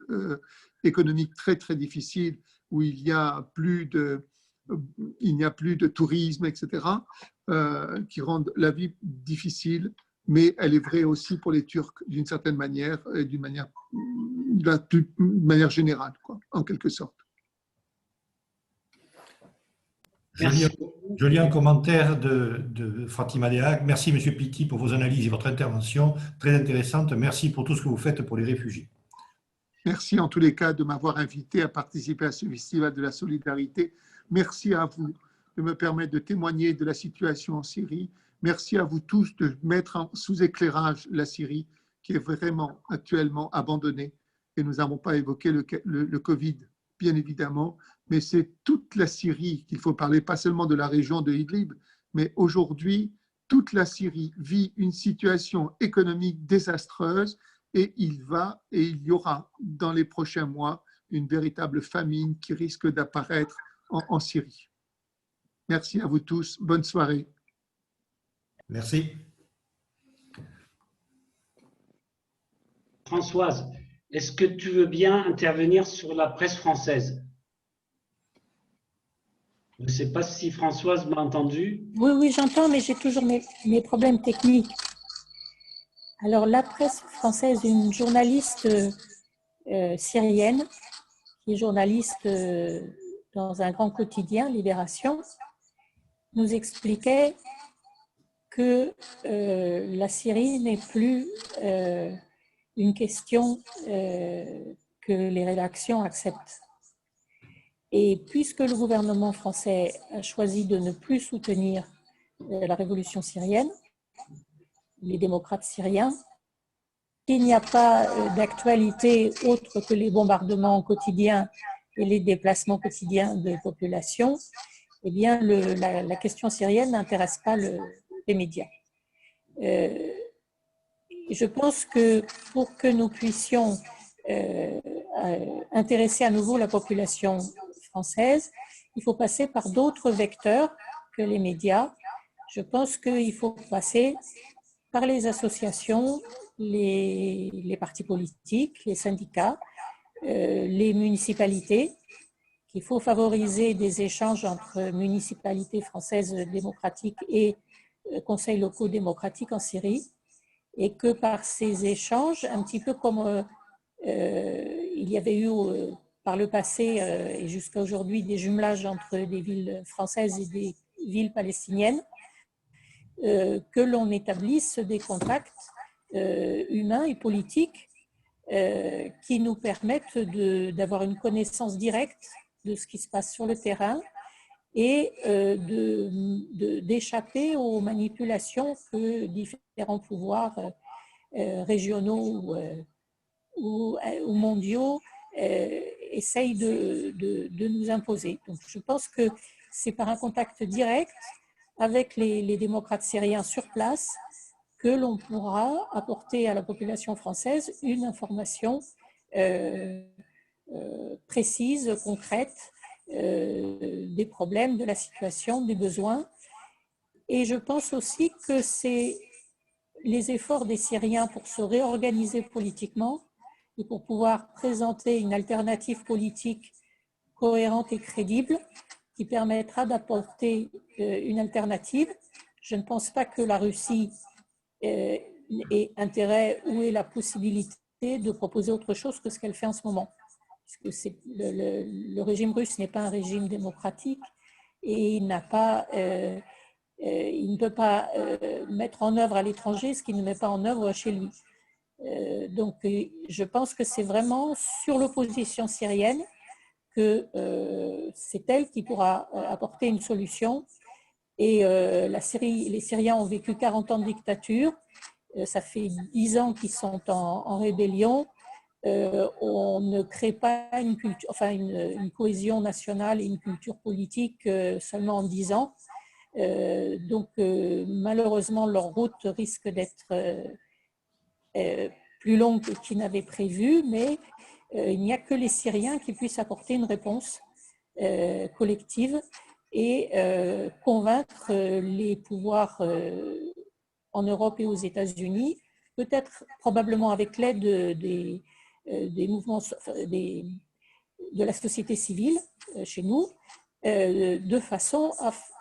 économique très, très difficile où il n'y a plus de tourisme, etc., qui rendent la vie difficile. Mais elle est vraie aussi pour les Turcs d'une certaine manière, et d'une manière générale, quoi, en quelque sorte. Je lis un commentaire de Fatima Dea. Merci, M. Pitti, pour vos analyses et votre intervention très intéressante. Merci pour tout ce que vous faites pour les réfugiés. Merci en tous les cas de m'avoir invité à participer à ce festival de la solidarité. Merci à vous de me permettre de témoigner de la situation en Syrie. Merci à vous tous de mettre sous éclairage la Syrie qui est vraiment actuellement abandonnée. Et nous n'avons pas évoqué le Covid, bien évidemment, mais c'est toute la Syrie qu'il faut parler, pas seulement de la région de Idlib, mais aujourd'hui, toute la Syrie vit une situation économique désastreuse et il y aura dans les prochains mois une véritable famine qui risque d'apparaître en Syrie. Merci à vous tous. Bonne soirée. Merci. Françoise, est-ce que tu veux bien intervenir sur la presse française? Je ne sais pas si Françoise m'a entendu. Oui, oui, j'entends, mais j'ai toujours mes problèmes techniques. Alors, la presse française, une journaliste syrienne, qui est journaliste dans un grand quotidien, Libération, nous expliquait que la Syrie n'est plus une question que les rédactions acceptent. Et puisque le gouvernement français a choisi de ne plus soutenir la révolution syrienne, les démocrates syriens, il n'y a pas d'actualité autre que les bombardements quotidiens et les déplacements quotidiens de population, eh bien la question syrienne n'intéresse pas les médias. Je pense que pour que nous puissions intéresser à nouveau la population française, il faut passer par d'autres vecteurs que les médias. Je pense qu'il faut passer par les associations, les partis politiques, les syndicats, les municipalités, qu'il faut favoriser des échanges entre municipalités françaises démocratiques et conseils locaux démocratiques en Syrie, et que par ces échanges, un petit peu comme il y avait eu par le passé et jusqu'à aujourd'hui des jumelages entre des villes françaises et des villes palestiniennes, que l'on établisse des contacts humains et politiques qui nous permettent d'avoir une connaissance directe de ce qui se passe sur le terrain et d'échapper aux manipulations que différents pouvoirs régionaux ou mondiaux essayent de nous imposer. Donc, je pense que c'est par un contact direct avec les démocrates syriens sur place que l'on pourra apporter à la population française une information précise, concrète, des problèmes, de la situation, des besoins. Et je pense aussi que c'est les efforts des Syriens pour se réorganiser politiquement et pour pouvoir présenter une alternative politique cohérente et crédible qui permettra d'apporter une alternative. Je ne pense pas que la Russie ait intérêt ou ait la possibilité de proposer autre chose que ce qu'elle fait en ce moment. Parce que le régime russe n'est pas un régime démocratique et il ne peut pas mettre en œuvre à l'étranger ce qu'il ne met pas en œuvre chez lui. Donc, je pense que c'est vraiment sur l'opposition syrienne que c'est elle qui pourra apporter une solution. Et les Syriens ont vécu 40 ans de dictature. Ça fait 10 ans qu'ils sont en rébellion. On ne crée pas une cohésion nationale et une culture politique seulement en 10 ans. Donc, malheureusement, leur route risque d'être plus longue qu'ils n'avaient prévu, mais il n'y a que les Syriens qui puissent apporter une réponse collective et convaincre les pouvoirs en Europe et aux États-Unis, peut-être probablement avec l'aide des mouvements de la société civile chez nous, de façon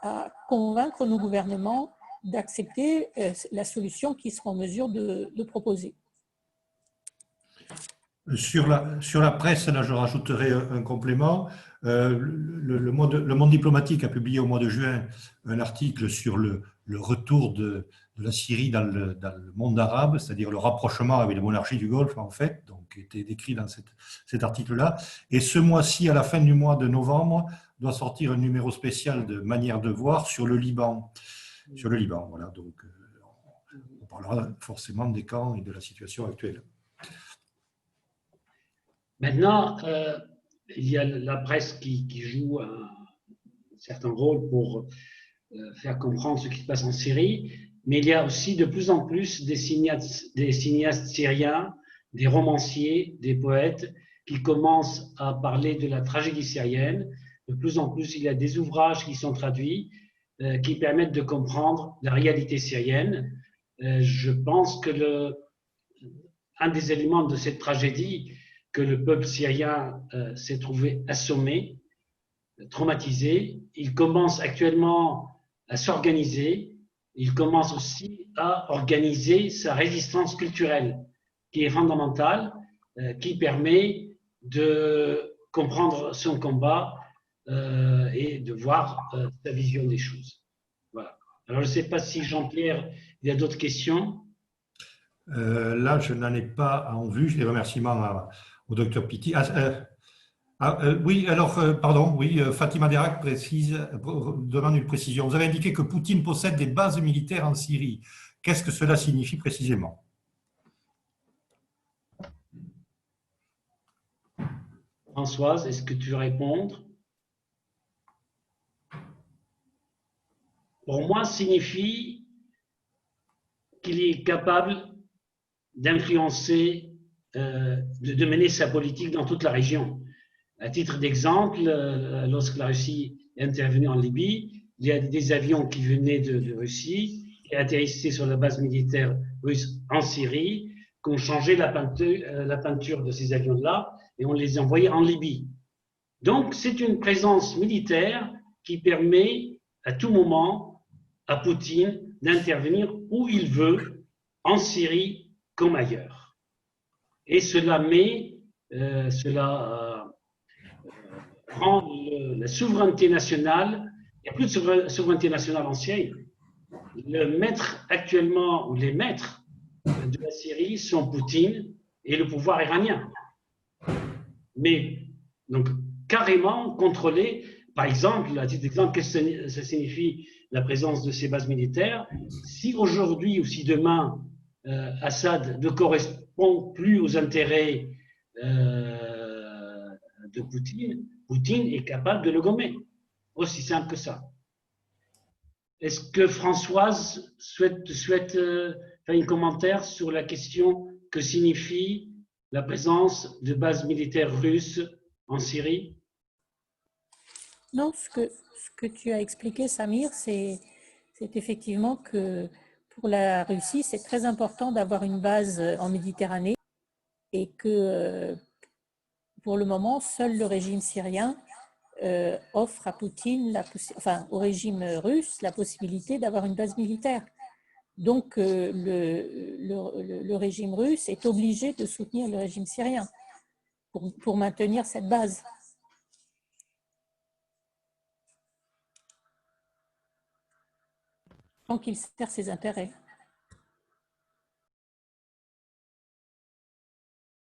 à convaincre nos gouvernements d'accepter la solution qu'ils seront en mesure de proposer. Sur la presse, là, je rajouterai un complément. Le Monde diplomatique a publié au mois de juin un article sur le retour de la Syrie dans le monde arabe, c'est-à-dire le rapprochement avec les monarchies du Golfe, en fait, donc qui était décrit dans cet article-là. Et ce mois-ci, à la fin du mois de novembre, doit sortir un numéro spécial de Manière de voir sur le Liban. Sur le Liban, voilà. Donc, on parlera forcément des camps et de la situation actuelle. Maintenant, il y a la presse qui joue un certain rôle pour faire comprendre ce qui se passe en Syrie, mais il y a aussi de plus en plus des cinéastes syriens des romanciers, des poètes qui commencent à parler de la tragédie syrienne. De plus en plus, il y a des ouvrages qui sont traduits qui permettent de comprendre la réalité syrienne. Je pense que un des éléments de cette tragédie, que le peuple syrien s'est trouvé assommé, traumatisé. Il commence actuellement à s'organiser. Il commence aussi à organiser sa résistance culturelle, qui est fondamentale, qui permet de comprendre son combat et de voir sa vision des choses. Voilà. Alors, je ne sais pas si Jean-Pierre, il y a d'autres questions. Là, je n'en ai pas en vue. J'ai des remerciements au docteur Pitti. Oui, alors, pardon, oui, Fatima Derak demande une précision. Vous avez indiqué que Poutine possède des bases militaires en Syrie. Qu'est-ce que cela signifie précisément? Françoise, est-ce que tu veux répondre? Pour moi, signifie qu'il est capable d'influencer, de mener sa politique dans toute la région. À titre d'exemple, lorsque la Russie est intervenue en Libye, il y a des avions qui venaient de Russie, qui atterrissaient sur la base militaire russe en Syrie, qui ont changé la peinture de ces avions-là et on les envoyait en Libye. Donc, c'est une présence militaire qui permet à tout moment à Poutine d'intervenir où il veut, en Syrie comme ailleurs. Et cela rend la souveraineté nationale, il n'y a plus de souveraineté nationale en Syrie. Le maître actuellement, ou les maîtres de la Syrie sont Poutine et le pouvoir iranien. Mais, donc, carrément contrôlé, par exemple, à titre d'exemple, qu'est-ce que ça signifie la présence de ces bases militaires? Si aujourd'hui ou si demain, Assad ne correspond plus aux intérêts de Poutine, Poutine est capable de le gommer. Aussi simple que ça. Est-ce que Françoise souhaite faire un commentaire sur la question que signifie la présence de bases militaires russes en Syrie? Non, ce que tu as expliqué, Samir, c'est effectivement que pour la Russie, c'est très important d'avoir une base en Méditerranée et que pour le moment, seul le régime syrien offre à Poutine, au régime russe, la possibilité d'avoir une base militaire. Donc, le régime russe est obligé de soutenir le régime syrien pour maintenir cette base. Tant qu'il sert ses intérêts.